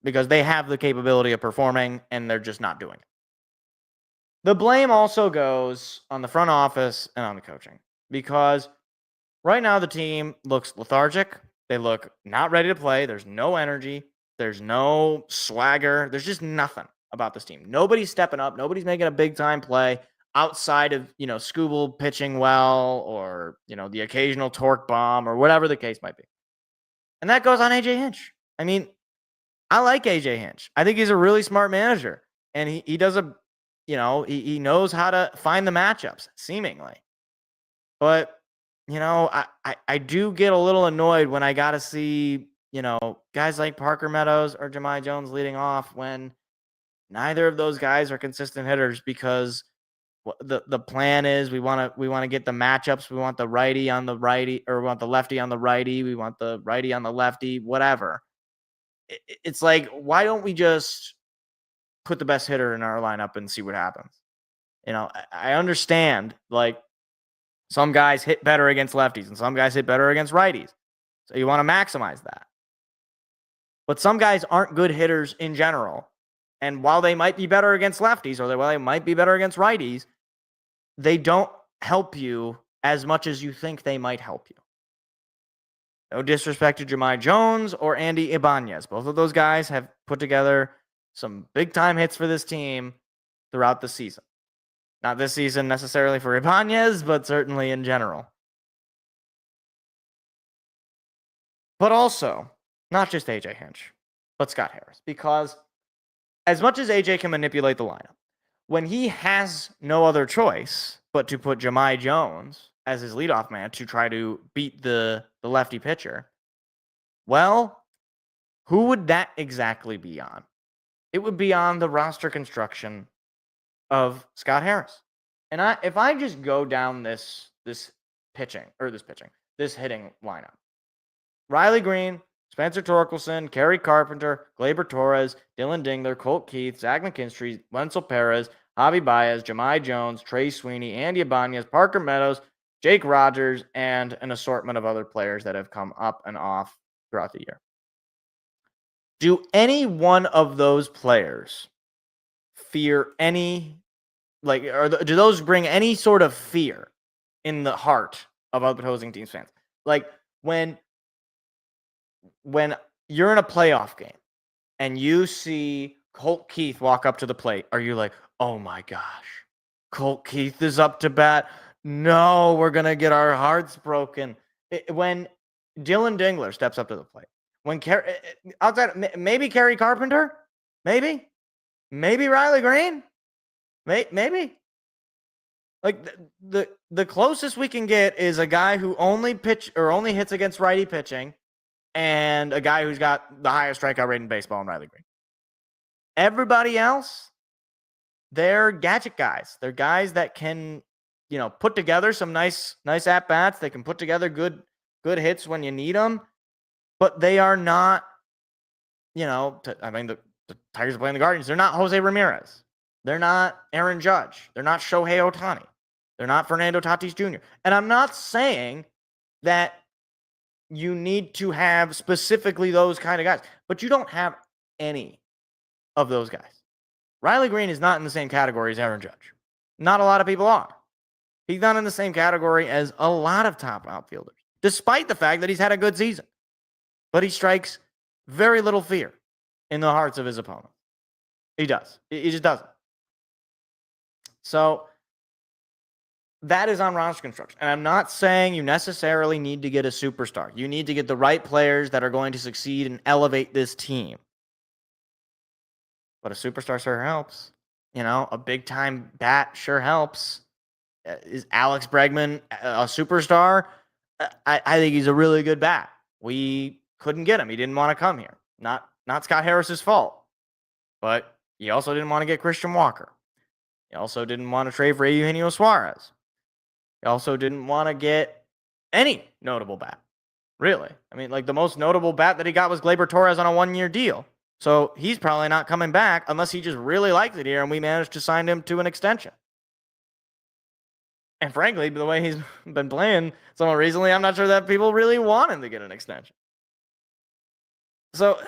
because they have the capability of performing and they're just not doing it. The blame also goes on the front office and on the coaching, because right now the team looks lethargic. They look not ready to play. There's no energy. There's no swagger. There's just nothing about this team. Nobody's stepping up. Nobody's making a big time play outside of, Skubal pitching well, or, the occasional torque bomb, or whatever the case might be. And that goes on AJ Hinch. I mean, I like AJ Hinch. I think he's a really smart manager. And he does he knows how to find the matchups, seemingly. But, I do get a little annoyed when I got to see, guys like Parker Meadows or Jahmai Jones leading off when neither of those guys are consistent hitters, because the plan is we want to get the matchups. We want the righty on the righty, or we want the lefty on the righty. We want the righty on the lefty, whatever. It's like, why don't we just put the best hitter in our lineup and see what happens? I understand, like, some guys hit better against lefties and some guys hit better against righties. So you want to maximize that. But some guys aren't good hitters in general. And while they might be better against lefties, or while they might be better against righties, they don't help you as much as you think they might help you. No disrespect to Jahmai Jones or Andy Ibanez. Both of those guys have put together some big-time hits for this team throughout the season. Not this season necessarily for Ibanez, but certainly in general. But also, not just AJ Hinch, but Scott Harris. Because as much as AJ can manipulate the lineup, when he has no other choice but to put Jahmai Jones as his leadoff man to try to beat the lefty pitcher, well, who would that exactly be on? It would be on the roster construction of Scott Harris. And if I just go down this hitting lineup: Riley Green, Spencer Torkelson, Kerry Carpenter, Gleyber Torres, Dylan Dingler, Colt Keith, Zach McKinstry, Wenzel Perez, Javi Baez, Jahmai Jones, Trey Sweeney, Andy Ibanez, Parker Meadows, Jake Rogers, and an assortment of other players that have come up and off throughout the year. Do any one of those players fear any, do those bring any sort of fear in the heart of opposing teams' fans? Like, when you're in a playoff game and you see Colt Keith walk up to the plate, are you like, oh my gosh, Colt Keith is up to bat? No, we're going to get our hearts broken. When Dylan Dingler steps up to the plate, when outside, maybe Kerry Carpenter, maybe Riley Green, maybe. Like, the closest we can get is a guy who only hits against righty pitching, and a guy who's got the highest strikeout rate in baseball, in Riley Green. Everybody else, they're gadget guys. They're guys that can, put together some nice at bats. They can put together good hits when you need them, but they are not. The Tigers are playing the Guardians. They're not Jose Ramirez. They're not Aaron Judge. They're not Shohei Ohtani. They're not Fernando Tatis Jr. And I'm not saying that you need to have specifically those kind of guys, but you don't have any of those guys. Riley Green is not in the same category as Aaron Judge. Not a lot of people are. He's not in the same category as a lot of top outfielders, despite the fact that he's had a good season. But he strikes very little fear in the hearts of his opponents. He does. He just doesn't. So that is on roster construction. And I'm not saying you necessarily need to get a superstar. You need to get the right players that are going to succeed and elevate this team. But a superstar sure helps. A big-time bat sure helps. Is Alex Bregman a superstar? I think he's a really good bat. We couldn't get him. He didn't want to come here. Not Scott Harris's fault. But he also didn't want to get Christian Walker. He also didn't want to trade for Eugenio Suarez. He also didn't want to get any notable bat. Really. I mean, the most notable bat that he got was Gleyber Torres on a 1-year deal. So he's probably not coming back unless he just really likes it here and we managed to sign him to an extension. And frankly, the way he's been playing somewhat recently, I'm not sure that people really want him to get an extension. So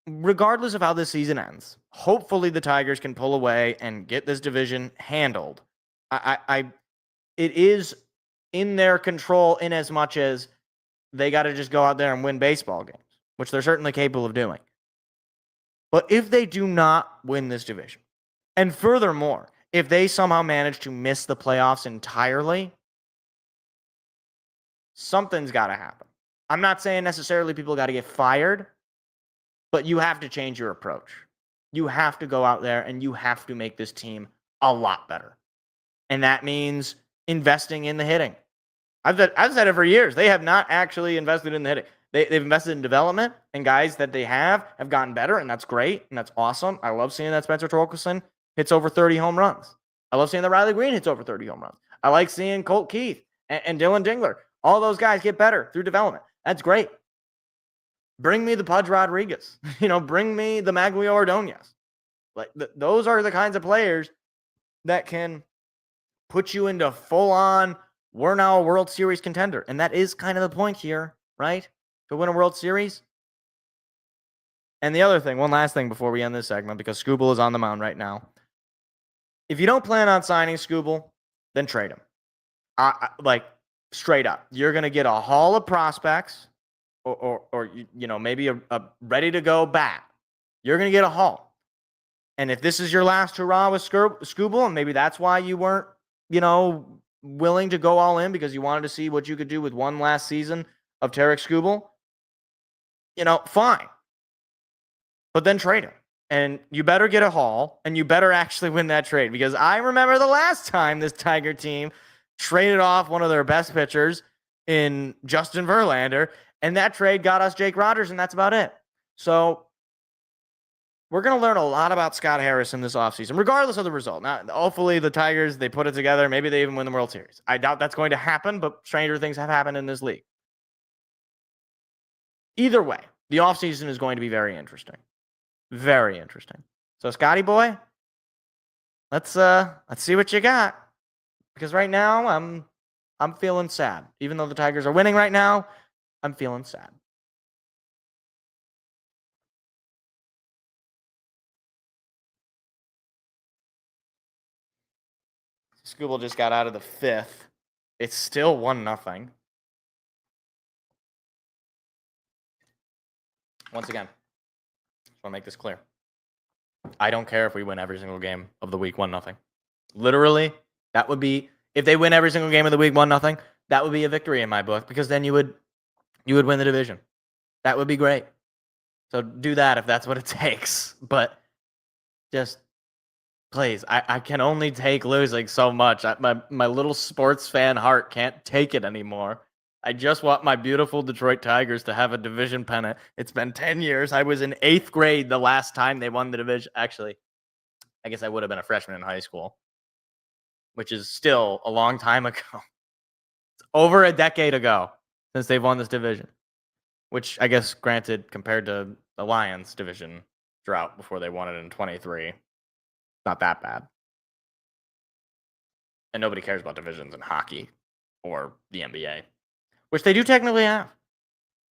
regardless of how this season ends, hopefully the Tigers can pull away and get this division handled. It is in their control in as much as they got to just go out there and win baseball games, which they're certainly capable of doing. But if they do not win this division, and furthermore, if they somehow manage to miss the playoffs entirely, something's got to happen. I'm not saying necessarily people got to get fired, but you have to change your approach. You have to go out there and you have to make this team a lot better. And that means investing in the hitting. I've said it for years. They have not actually invested in the hitting. They've invested in development, and guys that they have gotten better, and that's great, and that's awesome. I love seeing that Spencer Torkelson hits over 30 home runs. I love seeing that Riley Green hits over 30 home runs. I like seeing Colt Keith and Dylan Dingler. All those guys get better through development. That's great. Bring me the Pudge Rodriguez. Bring me the Maglio Ordonez. Like those are the kinds of players that can put you into full-on, we're now a World Series contender. And that is kind of the point here, right? To win a World Series. And the other thing, one last thing before we end this segment, because Skubal is on the mound right now. If you don't plan on signing Skubal, then trade him. Straight up. You're going to get a haul of prospects or maybe a ready-to-go bat. You're going to get a haul. And if this is your last hurrah with Skubal, and maybe that's why you weren't, willing to go all in because you wanted to see what you could do with one last season of Tarek Skubal, fine. But then trade him. And you better get a haul, and you better actually win that trade. Because I remember the last time this Tiger team traded off one of their best pitchers in Justin Verlander, and that trade got us Jake Rogers, and that's about it. So we're going to learn a lot about Scott Harrison this offseason, regardless of the result. Now, hopefully the Tigers, they put it together. Maybe they even win the World Series. I doubt that's going to happen, but stranger things have happened in this league. Either way, the offseason is going to be very interesting. Very interesting. So, Scotty boy, let's see what you got. Because right now, I'm feeling sad. Even though the Tigers are winning right now, I'm feeling sad. Skubal just got out of the fifth. It's still 1-0. Once again, just want to make this clear. I don't care if we win every single game of the week 1-0. Literally, that would be, if they win every single game of the week 1-0, that would be a victory in my book, because then you would win the division. That would be great. So do that if that's what it takes. But just please, I can only take losing so much. My little sports fan heart can't take it anymore. I just want my beautiful Detroit Tigers to have a division pennant. It's been 10 years. I was in 8th grade the last time they won the division. Actually, I guess I would have been a freshman in high school, which is still a long time ago. It's over a decade ago since they've won this division, which I guess, granted, compared to the Lions division drought before they won it in 23, not that bad. And nobody cares about divisions in hockey or the NBA, which they do technically have.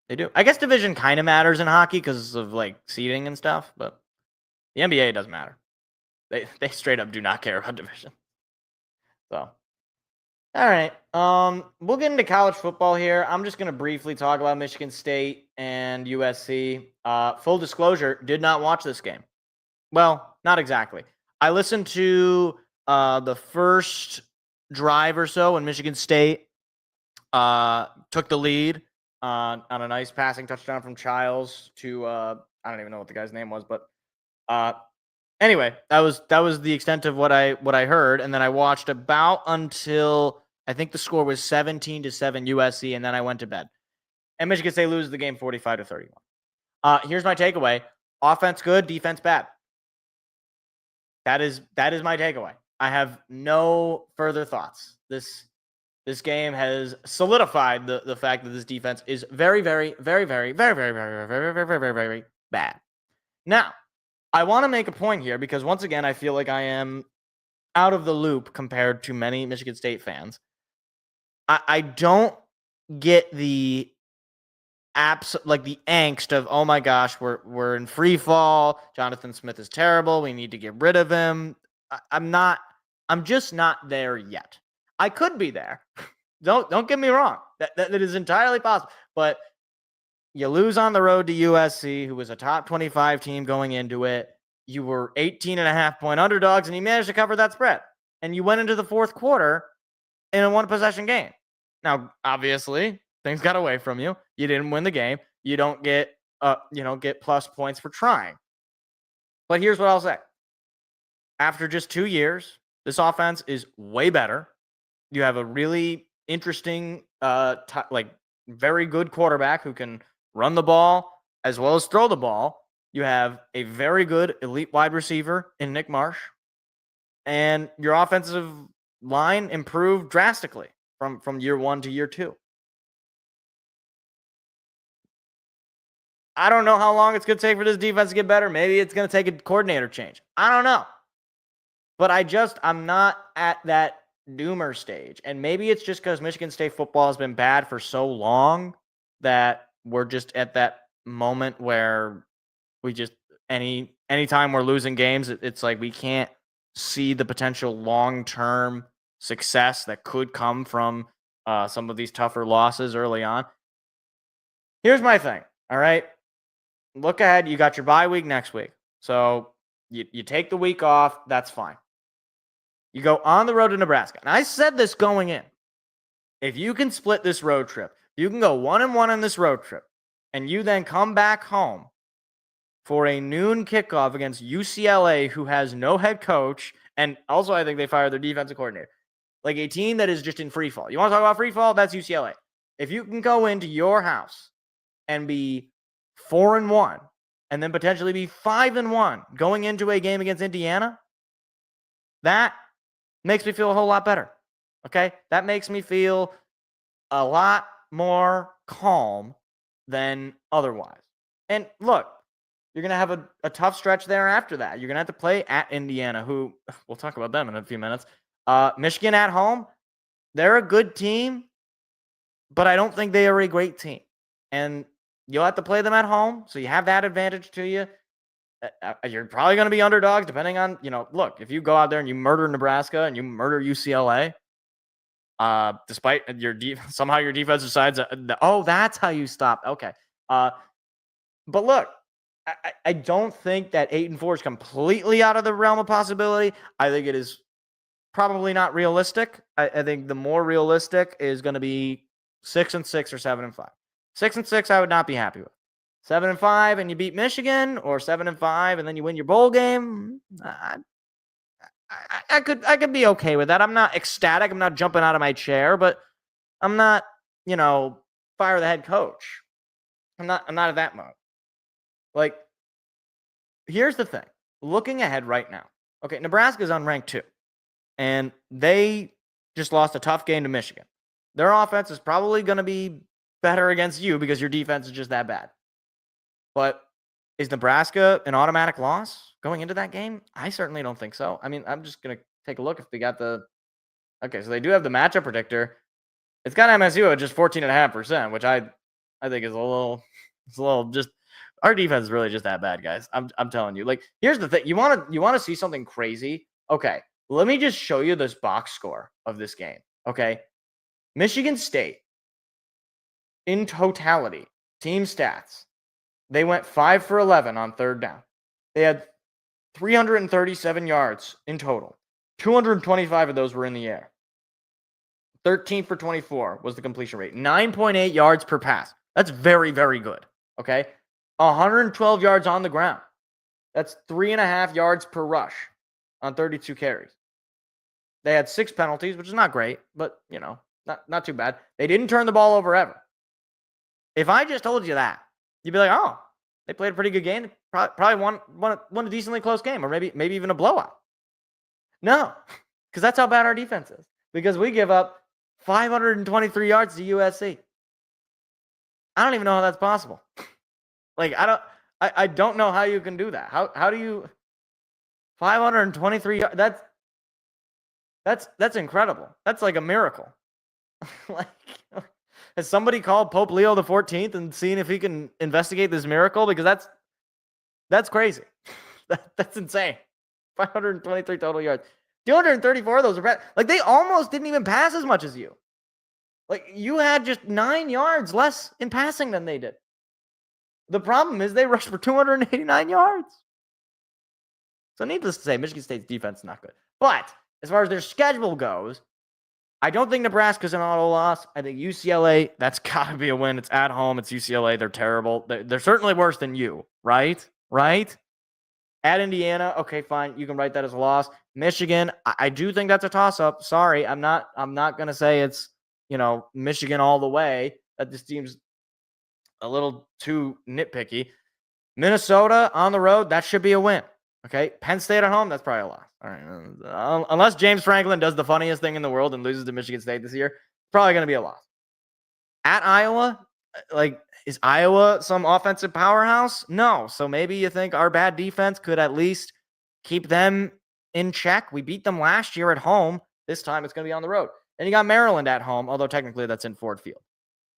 They do. I guess division kind of matters in hockey because of seeding and stuff, but the NBA doesn't matter. They straight up do not care about division. So, all right. We'll get into college football here. I'm just going to briefly talk about Michigan State and USC. Full disclosure, did not watch this game. Well, not exactly. I listened to the first drive or so when Michigan State took the lead on a nice passing touchdown from Childs to I don't even know what the guy's name was, but anyway, that was the extent of what I heard, and then I watched about until I think the score was 17-7 USC, and then I went to bed. And Michigan State loses the game 45-31. Here's my takeaway: offense good, defense bad. That is my takeaway. I have no further thoughts. This game has solidified the fact that this defense is very, very, very, very, very, very, very, very, very, very, very, very bad. Now, I want to make a point here because once again, I feel like I am out of the loop compared to many Michigan State fans. I don't get the the angst of, oh my gosh, we're in free fall. Jonathan Smith is terrible. We need to get rid of him. I'm just not there yet. I could be there. Don't get me wrong. That is entirely possible. But you lose on the road to USC, who was a top 25 team going into it. You were 18.5-point underdogs, and you managed to cover that spread. And you went into the fourth quarter in a one-possession game. Now, obviously, Things got away from you. You didn't win the game. You don't get plus points for trying. But here's what I'll say. After just 2 years, this offense is way better. You have a really interesting, very good quarterback who can run the ball as well as throw the ball. You have a very good elite wide receiver in Nick Marsh. And your offensive line improved drastically from year 1 to year 2. I don't know how long it's going to take for this defense to get better. Maybe it's going to take a coordinator change. I don't know. But I'm not at that doomer stage. And maybe it's just because Michigan State football has been bad for so long that we're just at that moment where we just, anytime we're losing games, it's like we can't see the potential long-term success that could come from some of these tougher losses early on. Here's my thing, all right? Look ahead. You got your bye week next week. So you take the week off. That's fine. You go on the road to Nebraska. And I said this going in. If you can split this road trip, you can go 1-1 on this road trip, and you then come back home for a noon kickoff against UCLA, who has no head coach. And also, I think they fired their defensive coordinator. Like a team that is just in free fall. You want to talk about free fall? That's UCLA. If you can go into your house and be 4-1 and then potentially be 5-1 going into a game against Indiana, that makes me feel a whole lot better. Okay? That makes me feel a lot more calm than otherwise. And look, you're going to have a tough stretch there after that. You're going to have to play at Indiana, who we'll talk about them in a few minutes. Michigan at home, they're a good team, but I don't think they are a great team. And you'll have to play them at home, so you have that advantage to you. You're probably going to be underdogs depending on, look, if you go out there and you murder Nebraska and you murder UCLA, despite somehow your defense decides, that's how you stop. Okay. But look, I don't think that 8-4 is completely out of the realm of possibility. I think it is probably not realistic. I think the more realistic is going to be 6-6 or 7-5. 6-6, I would not be happy with. 7-5, and you beat Michigan, or 7-5, and then you win your bowl game. I could be okay with that. I'm not ecstatic. I'm not jumping out of my chair, but I'm not, fire the head coach. I'm not at that mode. Like, here's the thing. Looking ahead right now. Okay, Nebraska's on rank 2, and they just lost a tough game to Michigan. Their offense is probably going to be better against you because your defense is just that bad. But is Nebraska an automatic loss going into that game? I certainly don't think so. I mean, I'm just going to take a look if they got okay, so they do have the matchup predictor. It's got MSU at just 14.5%, which I think is a little just, our defense is really just that bad, guys. I'm telling you. Like, here's the thing. You want to see something crazy? Okay, let me just show you this box score of this game. Okay, Michigan State, in totality, team stats, they went 5 for 11 on third down. They had 337 yards in total. 225 of those were in the air. 13 for 24 was the completion rate. 9.8 yards per pass. That's very, very good. Okay? 112 yards on the ground. That's 3.5 yards per rush on 32 carries. They had 6 penalties, which is not great, but, not too bad. They didn't turn the ball over ever. If I just told you that, you'd be like, oh, they played a pretty good game. Probably won a decently close game, or maybe even a blowout. No, because that's how bad our defense is. Because we give up 523 yards to USC. I don't even know how that's possible. Like, I don't know how you can do that. How do you 523 yards? That's incredible. That's like a miracle. Like, has somebody called Pope Leo the 14th and seen if he can investigate this miracle? Because that's crazy. That's insane. 523 total yards. 234 of those are bad. Like, they almost didn't even pass as much as you. Like, you had just 9 yards less in passing than they did. The problem is they rushed for 289 yards. So needless to say, Michigan State's defense is not good. But as far as their schedule goes, I don't think Nebraska's an auto loss. I think UCLA, that's got to be a win. It's at home. It's UCLA. They're terrible. They're certainly worse than you, right? Right? At Indiana, okay, fine. You can write that as a loss. Michigan, I do think that's a toss-up. Sorry, I'm not going to say it's, Michigan all the way. That just seems a little too nitpicky. Minnesota on the road, that should be a win. Okay, Penn State at home, that's probably a loss. All right, unless James Franklin does the funniest thing in the world and loses to Michigan State this year, probably going to be a loss. At Iowa, is Iowa some offensive powerhouse? No. So maybe you think our bad defense could at least keep them in check. We beat them last year at home. This time it's going to be on the road. And you got Maryland at home, although technically that's in Ford Field.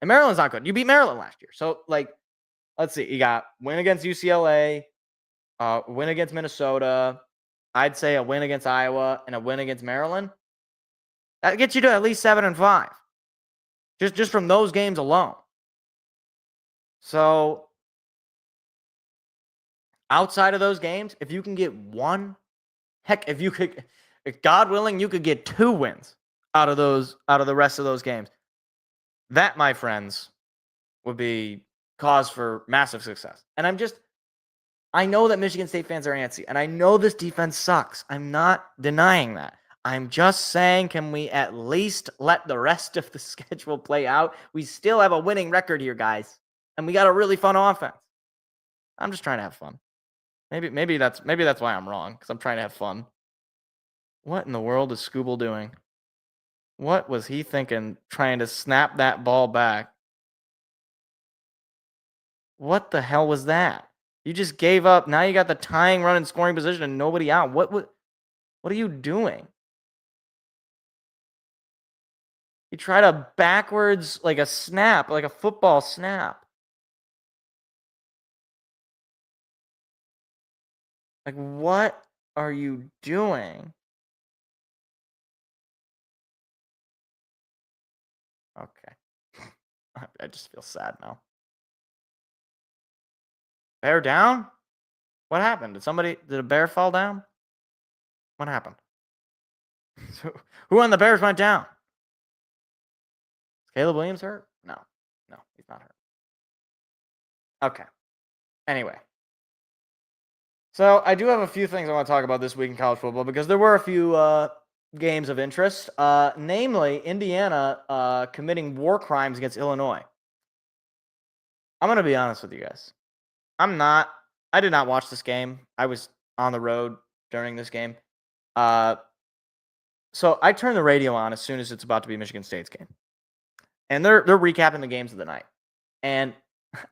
And Maryland's not good. You beat Maryland last year. So, let's see. You got win against UCLA, win against Minnesota. I'd say a win against Iowa and a win against Maryland. That gets you to at least 7-5. Just from those games alone. So outside of those games, if you can get one, heck, if God willing, you could get 2 wins out of the rest of those games. That, my friends, would be cause for massive success. And I know that Michigan State fans are antsy, and I know this defense sucks. I'm not denying that. I'm just saying, can we at least let the rest of the schedule play out? We still have a winning record here, guys. And we got a really fun offense. I'm just trying to have fun. Maybe that's why I'm wrong, because I'm trying to have fun. What in the world is Scooble doing? What was he thinking, trying to snap that ball back? What the hell was that? You just gave up. Now you got the tying run in scoring position and nobody out. What are you doing? You tried a backwards, like a snap, like a football snap. Like, what are you doing? Okay. I just feel sad now. Bear down? What happened? Did a bear fall down? What happened? Who on the Bears went down? Is Caleb Williams hurt? No, he's not hurt. Okay. Anyway. So I do have a few things I want to talk about this week in college football because there were a few games of interest, namely Indiana committing war crimes against Illinois. I'm going to be honest with you guys. I did not watch this game. I was on the road during this game. So I turn the radio on as soon as it's about to be Michigan State's game. And they're recapping the games of the night. And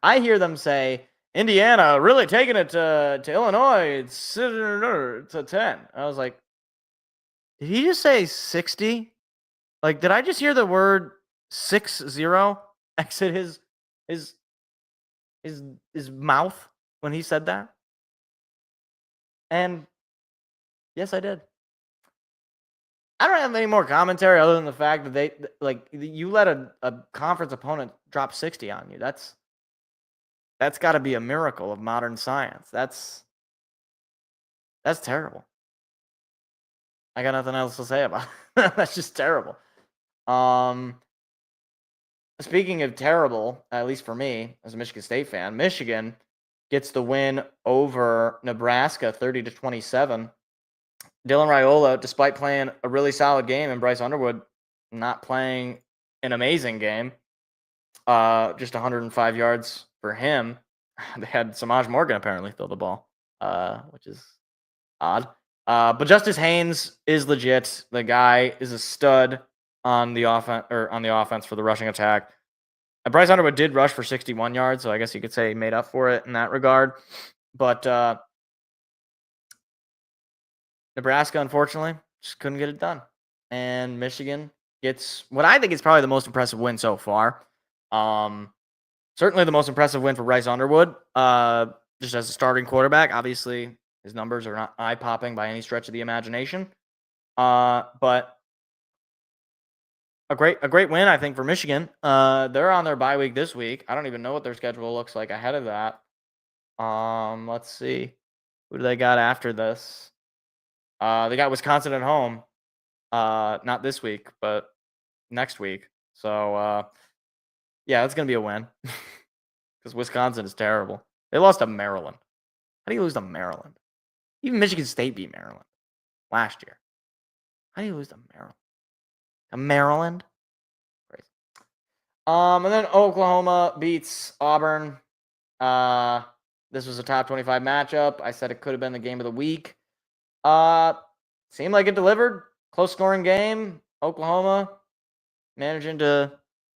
I hear them say, Indiana really taking it to Illinois. It's a 10. I was like, did he just say 60? Like, did I just hear the word 6-0 exit his mouth when he said that? And yes, I did. I don't have any more commentary other than the fact that you let a conference opponent drop 60 on you. That's got to be a miracle of modern science. That's terrible. I got nothing else to say about it. That's just terrible. Speaking of terrible, at least for me as a Michigan State fan, Michigan gets the win over Nebraska 30-27. Dylan Raiola, despite playing a really solid game, and Bryce Underwood not playing an amazing game, just 105 yards for him. They had Samaj Morgan apparently throw the ball, which is odd. But Justice Haynes is legit. The guy is a stud on the offense for the rushing attack. And Bryce Underwood did rush for 61 yards, so I guess you could say he made up for it in that regard. But Nebraska, unfortunately, just couldn't get it done. And Michigan gets what I think is probably the most impressive win so far. Certainly the most impressive win for Bryce Underwood, just as a starting quarterback. Obviously, his numbers are not eye-popping by any stretch of the imagination. But a great win, I think, for Michigan. They're on their bye week this week. I don't even know what their schedule looks like ahead of that. Let's see. Who do they got after this? They got Wisconsin at home. Not this week, but next week. So yeah, it's gonna be a win because Wisconsin is terrible. They lost to Maryland. How do you lose to Maryland? Even Michigan State beat Maryland last year. How do you lose to Maryland? To Maryland? Crazy. And then Oklahoma beats Auburn. This was a top 25 matchup. I said it could have been the game of the week. Seemed like it delivered. Close scoring game. Oklahoma managing to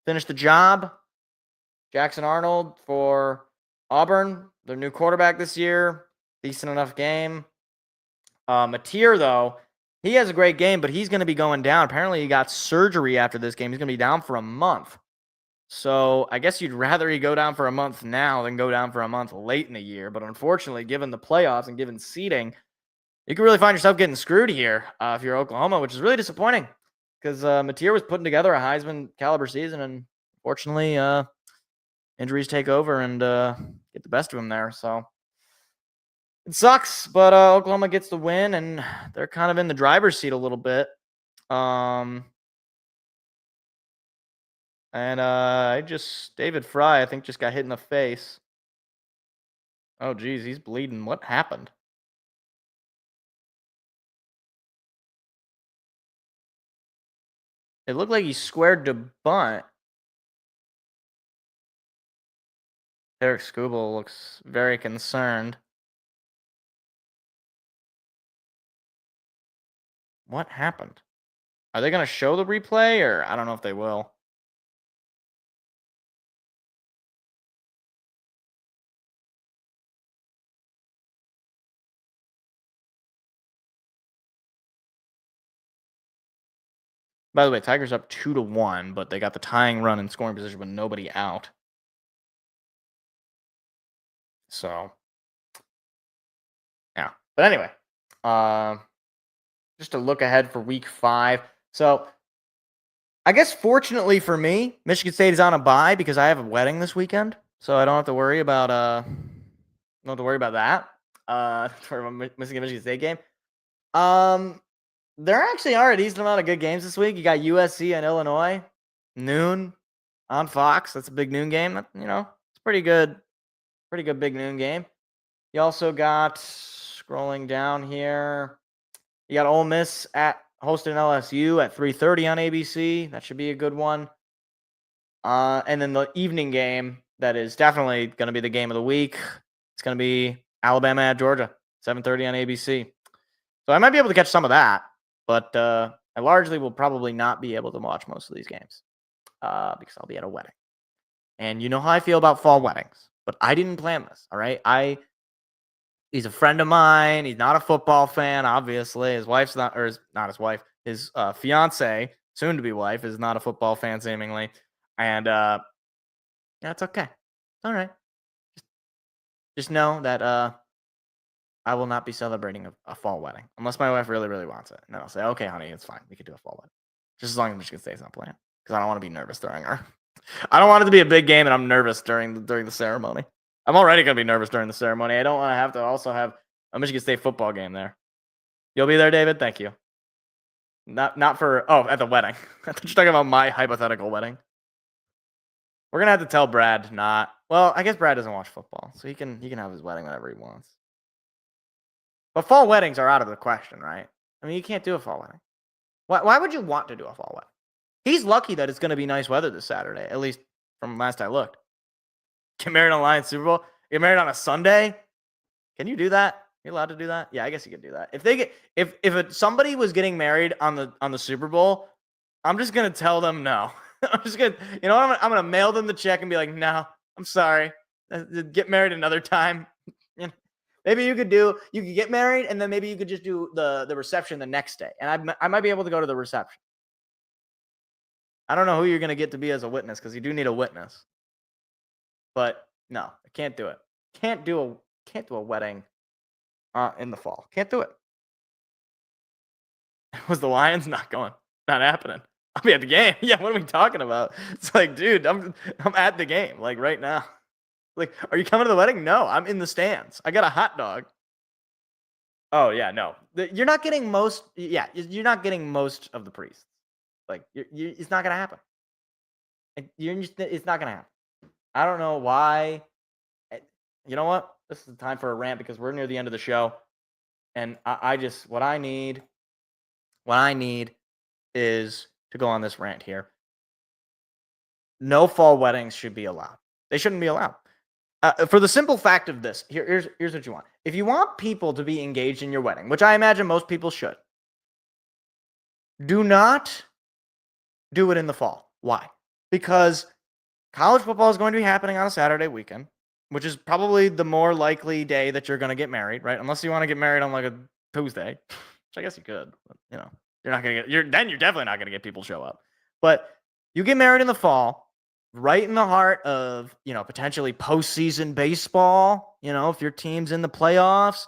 finish the job. Jackson Arnold for Auburn, their new quarterback this year. Decent enough game. Mateer, though, he has a great game, but he's going to be going down. Apparently, he got surgery after this game. He's going to be down for a month. So I guess you'd rather he go down for a month now than go down for a month late in the year. But unfortunately, given the playoffs and given seeding, you can really find yourself getting screwed here if you're Oklahoma, which is really disappointing because Mateer was putting together a Heisman caliber season, and unfortunately, injuries take over and get the best of him there. So it sucks, but Oklahoma gets the win, and they're kind of in the driver's seat a little bit. David Fry, I think, just got hit in the face. Oh, geez, he's bleeding. What happened? It looked like he squared to bunt. Eric Scooble looks very concerned. What happened? Are they going to show the replay, or I don't know if they will. By the way, Tigers up 2-1, but they got the tying run in scoring position with nobody out. So, yeah. But anyway, just to look ahead for week 5. So, I guess fortunately for me, Michigan State is on a bye because I have a wedding this weekend, so I don't have to worry about that for a Michigan State game. There actually are a decent amount of good games this week. You got USC and Illinois, noon on Fox. That's a big noon game. It's pretty good big noon game. You also got, scrolling down here, you got Ole Miss hosting LSU at 3:30 on ABC. That should be a good one. And then the evening game that is definitely going to be the game of the week. It's going to be Alabama at Georgia, 7:30 on ABC. So I might be able to catch some of that, but I largely will probably not be able to watch most of these games because I'll be at a wedding. And you know how I feel about fall weddings, but I didn't plan this, all right? He's a friend of mine. He's not a football fan, obviously. His wife's not, or not his wife. His fiance, soon-to-be wife, is not a football fan, seemingly. And yeah, it's okay. It's all right. Just know that I will not be celebrating a fall wedding unless my wife really, really wants it. And then I'll say, okay, honey, it's fine. We could do a fall wedding. Just as long as Michigan State's not playing. Because I don't want to be nervous during I don't want it to be a big game and I'm nervous during the ceremony. I'm already going to be nervous during the ceremony. I don't want to have to also have a Michigan State football game there. You'll be there, David? Thank you. Not for, at the wedding. I thought you were talking about my hypothetical wedding. We're going to have to tell Brad not. Well, I guess Brad doesn't watch football, so he can have his wedding whenever he wants. But fall weddings are out of the question, right? I mean, you can't do a fall wedding. Why would you want to do a fall wedding? He's lucky that it's going to be nice weather this Saturday, at least from last I looked. Get married on Lions Super Bowl? Get married on a Sunday? Can you do that? You allowed to do that? Yeah, I guess you could do that. If somebody was getting married on the Super Bowl, I'm just gonna tell them no. I'm just gonna, I'm gonna mail them the check and be like, no, I'm sorry. Get married another time. Maybe you could get married and then maybe you could just do the reception the next day, and I might be able to go to the reception. I don't know who you're gonna get to be as a witness because you do need a witness. But no, I can't do it. Can't do a wedding in the fall. Can't do it. Was the Lions not going? Not happening. I'll be at the game. Yeah, what are we talking about? It's like, dude, I'm at the game, like right now. Like, are you coming to the wedding? No, I'm in the stands. I got a hot dog. Oh yeah, no. You're not getting most. Yeah, you're not getting most of the priests. Like, it's not going to happen. It's not going to happen. I don't know why. You know what? This is the time for a rant because we're near the end of the show. And what I need is to go on this rant here. No fall weddings should be allowed. They shouldn't be allowed. For the simple fact of this, here's what you want. If you want people to be engaged in your wedding, which I imagine most people should, do not do it in the fall. Why? Because college football is going to be happening on a Saturday weekend, which is probably the more likely day that you're going to get married, right? Unless you want to get married on like a Tuesday, which I guess you could. But, you're not going to you're definitely not going to get people show up. But you get married in the fall, right in the heart of, potentially postseason baseball. If your team's in the playoffs,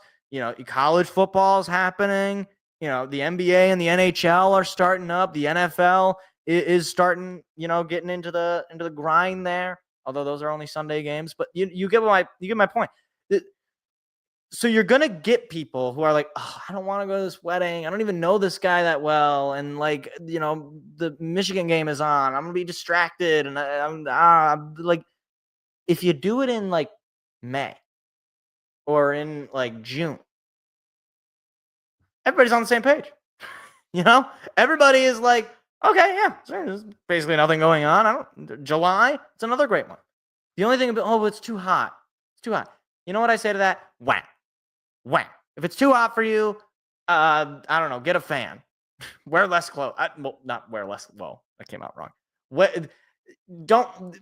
college football is happening. The NBA and the NHL are starting up. The NFL is starting, getting into the grind there. Although those are only Sunday games, but you get my point. So you're gonna get people who are like, oh, I don't want to go to this wedding. I don't even know this guy that well, and the Michigan game is on. I'm gonna be distracted, and I'm like, if you do it in like May or in like June, everybody's on the same page. Everybody is like, okay, yeah, there's basically nothing going on. July, it's another great one. The only thing about, it's too hot. It's too hot. You know what I say to that? Wham. Wham. If it's too hot for you, I don't know, get a fan. Wear less clothes. Not wear less. Well, that came out wrong. Don't.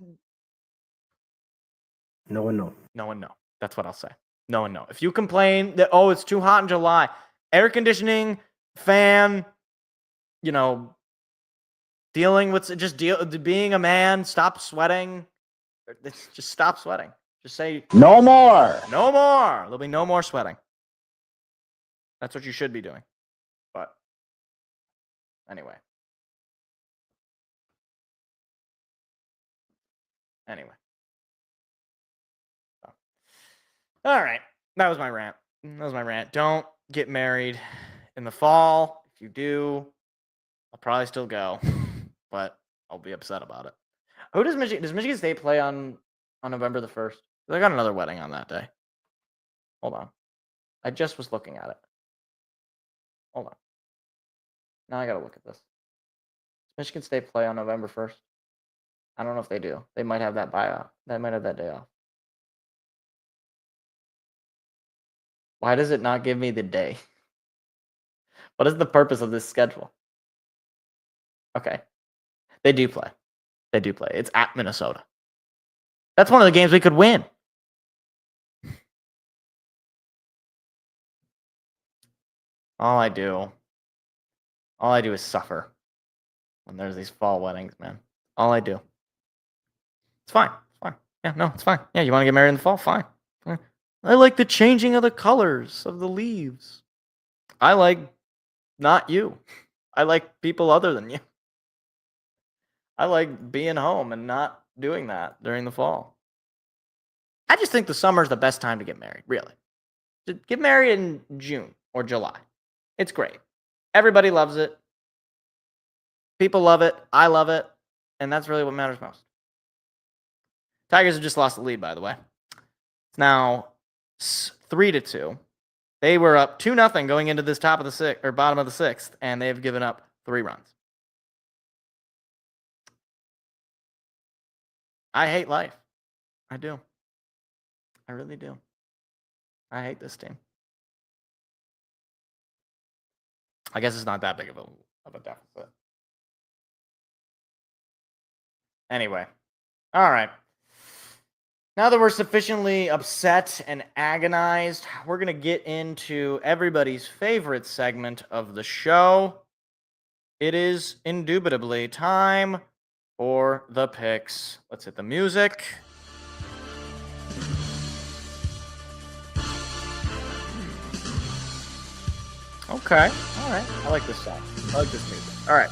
No one know. No one know. That's what I'll say. No one know. If you complain that, it's too hot in July, air conditioning, fan, dealing with being a man, stop sweating. Just stop sweating. Just say No more. no more. There'll be no more sweating. That's what you should be doing. But anyway. So. All right. That was my rant. Don't get married in the fall. If you do, I'll probably still go, but I'll be upset about it. Who does Michigan State play on November the 1st? They got another wedding on that day. Hold on. I just was looking at it. Hold on. Now I got to look at this. Does Michigan State play on November 1st? I don't know if they do. They might have that buyout. They might have that day off. Why does it not give me the day? What is the purpose of this schedule? Okay. They do play. It's at Minnesota. That's one of the games we could win. All I do is suffer when there's these fall weddings, man. All I do. It's fine. Yeah, no, it's fine. Yeah, you want to get married in the fall? Fine. I like the changing of the colors of the leaves. I like not you. I like people other than you. I like being home and not doing that during the fall. I just think the summer is the best time to get married, really. Just get married in June or July. It's great. Everybody loves it. People love it. I love it. And that's really what matters most. Tigers have just lost the lead, by the way. It's now 3-2. They were up 2-0 going into this bottom of the sixth, and they've given up 3 runs. I hate life. I do. I really do. I hate this team. I guess it's not that big of a deficit. Anyway. All right. Now that we're sufficiently upset and agonized, we're going to get into everybody's favorite segment of the show. It is indubitably time for the picks. Let's hit the music. Okay. All right. I like this song. I like this music. All right.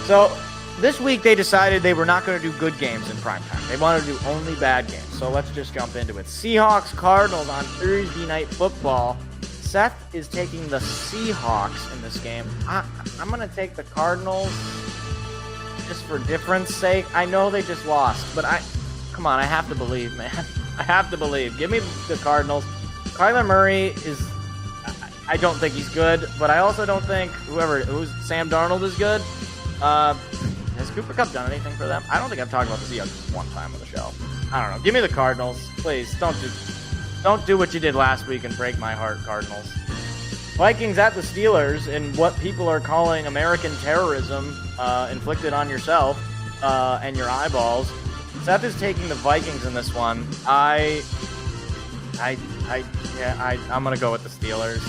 So this week they decided they were not going to do good games in primetime. They wanted to do only bad games. So let's just jump into it. Seahawks Cardinals on Thursday Night Football. Seth is taking the Seahawks in this game. I'm going to take the Cardinals. just for difference sake. I know they just lost, but come on, I have to believe, man. I have to believe. Give me the Cardinals. Kyler Murray I don't think he's good, but I also don't think who's Sam Darnold is good. Has Cooper Kupp done anything for them? I don't think I've talked about the Seahawks one time on the show. I don't know. Give me the Cardinals, please. Don't do what you did last week and break my heart, Cardinals. Vikings at the Steelers in what people are calling American terrorism inflicted on yourself and your eyeballs. Seth is taking the Vikings in this one. I'm gonna go with the Steelers.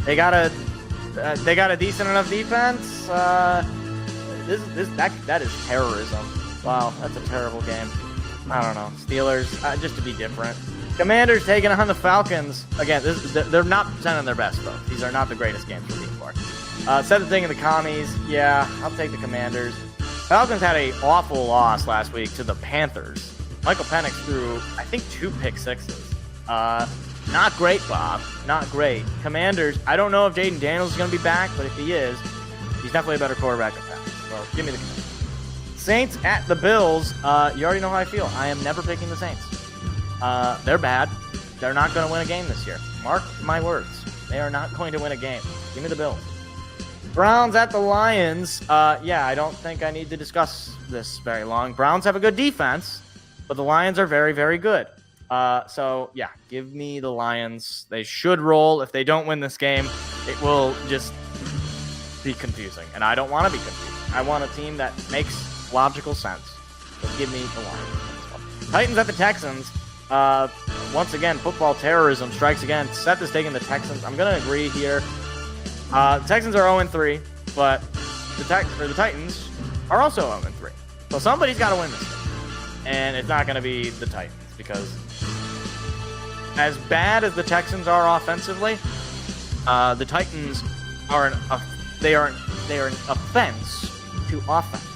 They got a decent enough defense. That is terrorism. Wow, that's a terrible game. I don't know. Steelers, just to be different. Commanders taking on the Falcons. Again, they're not presenting their best, though. These are not the greatest games for me for. Seth is taking the Commies. Yeah, I'll take the Commanders. Falcons had an awful loss last week to the Panthers. Michael Penix threw, I think, 2 pick sixes. Not great, Bob. Not great. Commanders, I don't know if Jaden Daniels is going to be back, but if he is, he's definitely a better quarterback than Penix. So give me the Commanders. Saints at the Bills. You already know how I feel. I am never picking the Saints. They're bad. They're not going to win a game this year. Mark my words. They are not going to win a game. Give me the Bills. Browns at the Lions. Yeah, I don't think I need to discuss this very long. Browns have a good defense, but the Lions are very, very good. So, yeah, give me the Lions. They should roll. If they don't win this game, it will just be confusing, and I don't want to be confused. I want a team that makes logical sense. So give me the Lions. Titans at the Texans. Once again, football terrorism strikes again. Seth is taking the Texans. I'm going to agree here. The Texans are 0-3, but the Titans are also 0-3. So somebody's got to win this game. And it's not going to be the Titans, because as bad as the Texans are offensively, the Titans are an offense to offense.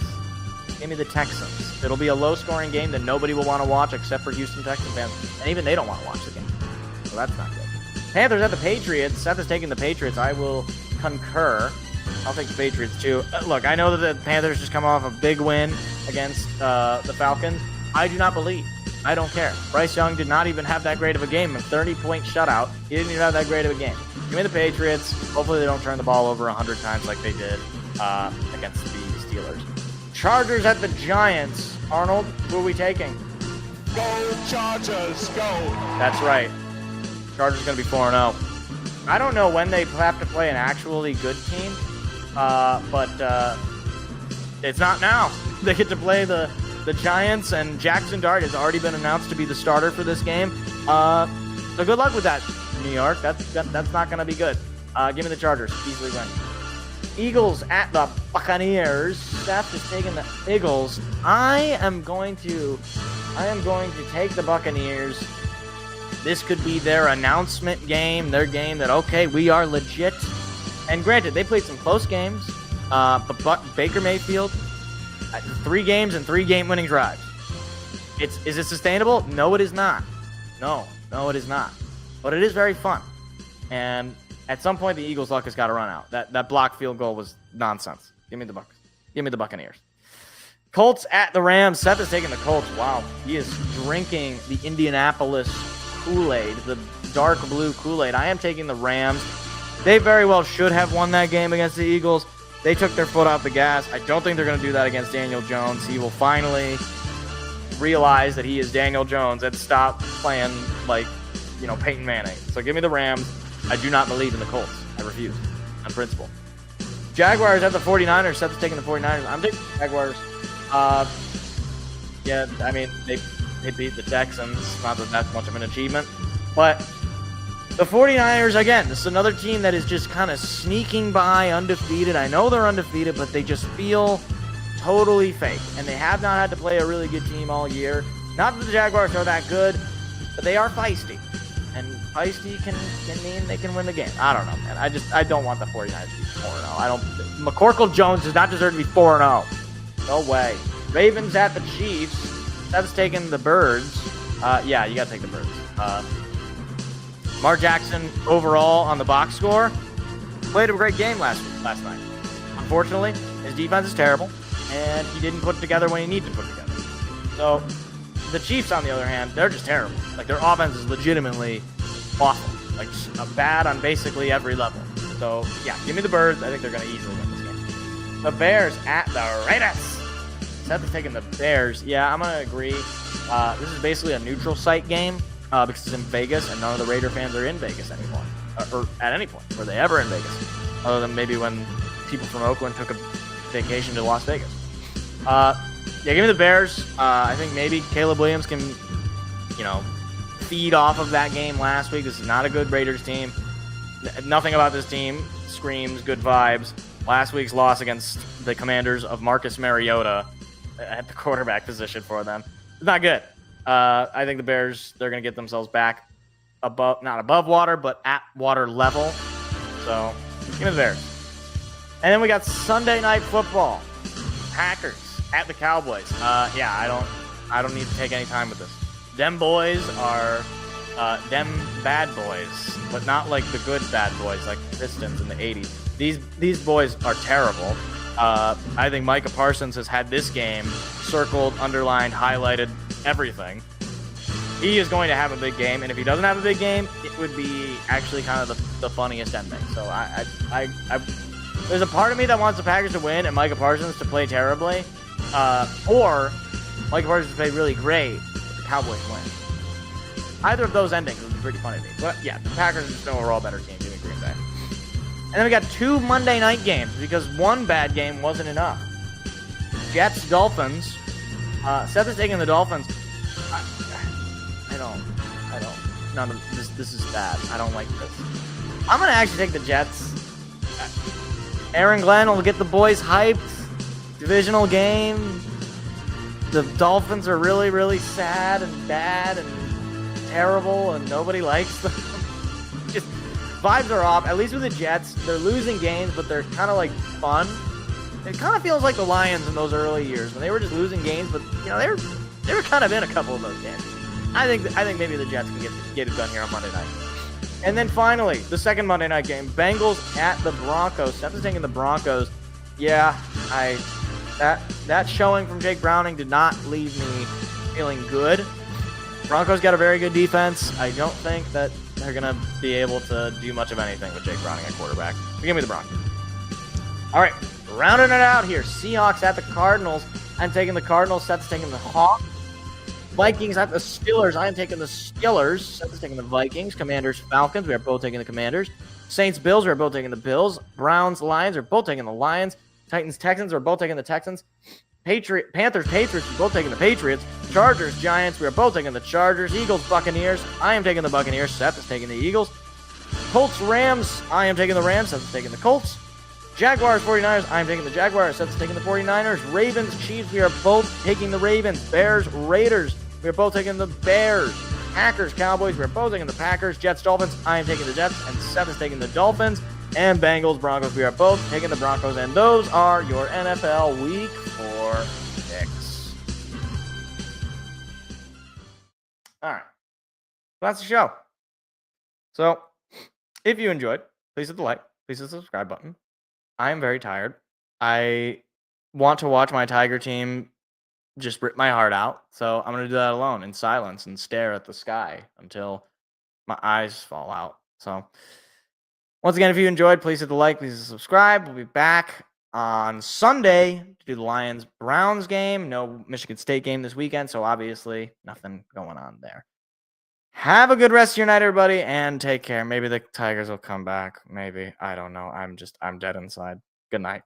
Give me the Texans. It'll be a low-scoring game that nobody will want to watch except for Houston Texans fans, and even they don't want to watch the game. So that's not good. Panthers at the Patriots. Seth is taking the Patriots. I will concur. I'll take the Patriots too. Look, I know that the Panthers just come off a big win against the Falcons. I do not believe. I don't care. Bryce Young did not even have that great of a game. A 30-point shutout. He didn't even have that great of a game. Give me the Patriots. Hopefully they don't turn the ball over 100 times like they did against the Steelers. Chargers at the Giants. Arnold, who are we taking? Go Chargers, go! That's right. Chargers going to be 4-0. I don't know when they have to play an actually good team, but it's not now. They get to play the Giants, and Jackson Dart has already been announced to be the starter for this game. So good luck with that, New York. That's not going to be good. Give me the Chargers. Easily win. Eagles at the Buccaneers. Seth is taking the Eagles. I am going to take the Buccaneers. This could be their announcement game, their game that, okay, we are legit. And granted, they played some close games, but Baker Mayfield, 3 games and 3 game-winning drives. Is it sustainable? No, it is not. No, it is not. But it is very fun. And at some point, the Eagles' luck has got to run out. That blocked field goal was nonsense. Give me the Bucs. Give me the Buccaneers. Colts at the Rams. Seth is taking the Colts. Wow. He is drinking the Indianapolis Kool-Aid, the dark blue Kool-Aid. I am taking the Rams. They very well should have won that game against the Eagles. They took their foot off the gas. I don't think they're going to do that against Daniel Jones. He will finally realize that he is Daniel Jones and stop playing like, Peyton Manning. So give me the Rams. I do not believe in the Colts. I refuse on principle. Jaguars at the 49ers. Seth's taking the 49ers. I'm taking the Jaguars. Yeah, I mean, they beat the Texans. Not that that's much of an achievement. But the 49ers, again, this is another team that is just kind of sneaking by undefeated. I know they're undefeated, but they just feel totally fake. And they have not had to play a really good team all year. Not that the Jaguars are that good, but they are feisty. And feisty can mean they can win the game. I don't know, man. I don't want the 49ers to be 4-0. McCorkle Jones does not deserve to be 4-0. No way. Ravens at the Chiefs. That's taking the Birds. Yeah, you got to take the Birds. Lamar Jackson overall on the box score played a great game last night. Unfortunately, his defense is terrible. and he didn't put it together when he needed to put it together. So the Chiefs, on the other hand, they're just terrible. Like, their offense is legitimately awful. Like, bad on basically every level. So, yeah, give me the Birds. I think they're going to easily win this game. The Bears at the Raiders. Seth is taking the Bears. Yeah, I'm going to agree. This is basically a neutral site game because it's in Vegas, and none of the Raider fans are in Vegas anymore. Or at any point. Were they ever in Vegas? Other than maybe when people from Oakland took a vacation to Las Vegas. Yeah, give me the Bears. I think maybe Caleb Williams can, feed off of that game last week. This is not a good Raiders team. Nothing about this team screams good vibes. Last week's loss against the Commanders of Marcus Mariota at the quarterback position for them. It's not good. I think the Bears, they're going to get themselves back not above water, but at water level. So, give me the Bears. And then we got Sunday Night Football. Packers at the Cowboys. Yeah, I don't need to take any time with this. Them boys are them bad boys, but not like the good bad boys like the Pistons in the 80s. These boys are terrible. I think Micah Parsons has had this game circled, underlined, highlighted, everything. He is going to have a big game, and if he doesn't have a big game, it would be actually kind of the funniest ending. So I there's a part of me that wants the Packers to win and Micah Parsons to play terribly, or Micah Parsons to play really great, but the Cowboys win. Either of those endings would be pretty funny to me. But yeah, the Packers are just an overall better team. Give me Green Bay. And then we got 2 Monday night games because one bad game wasn't enough. Jets, Dolphins. Seth is taking the Dolphins. I don't. None of this is bad. I don't like this. I'm gonna actually take the Jets. Aaron Glenn will get the boys hyped. Divisional game. The Dolphins are really, really sad and bad and terrible, and nobody likes them. Just vibes are off. At least with the Jets, they're losing games, but they're kind of like fun. It kind of feels like the Lions in those early years when they were just losing games, but they were kind of in a couple of those games. I think maybe the Jets can get it done here on Monday night. And then finally, the second Monday night game, Bengals at the Broncos. Seth is taking the Broncos. Yeah, that showing from Jake Browning did not leave me feeling good. Broncos got a very good defense. I don't think that they're going to be able to do much of anything with Jake Browning at quarterback. So give me the Broncos. All right, rounding it out here. Seahawks at the Cardinals. I'm taking the Cardinals. Seth's taking the Hawks. Vikings at the Steelers. I am taking the Steelers. Seth is taking the Vikings. Commanders, Falcons. We are both taking the Commanders. Saints, Bills. We are both taking the Bills. Browns, Lions. We're both taking the Lions. Titans, Texans. We're both taking the Texans. Panthers, Patriots. We're both taking the Patriots. Chargers, Giants. We are both taking the Chargers. Eagles, Buccaneers. I am taking the Buccaneers. Seth is taking the Eagles. Colts, Rams. I am taking the Rams. Seth is taking the Colts. Jaguars, 49ers. I am taking the Jaguars. Seth is taking the 49ers. Ravens, Chiefs. We are both taking the Ravens. Bears, Raiders. We are both taking the Bears. Packers, Cowboys. We are both taking the Packers. Jets, Dolphins. I am taking the Jets. And Seth is taking the Dolphins. And Bengals, Broncos. We are both taking the Broncos. And those are your NFL Week 4 picks. All right. That's the show. So, if you enjoyed, please hit the like. Please hit the subscribe button. I am very tired. I want to watch my Tiger team just rip my heart out. So I'm going to do that alone in silence and stare at the sky until my eyes fall out. So once again, if you enjoyed, please hit the like, please subscribe. We'll be back on Sunday to do the Lions-Browns game. No Michigan State game this weekend, so obviously nothing going on there. Have a good rest of your night, everybody, and take care. Maybe the Tigers will come back. Maybe. I don't know. I'm dead inside. Good night.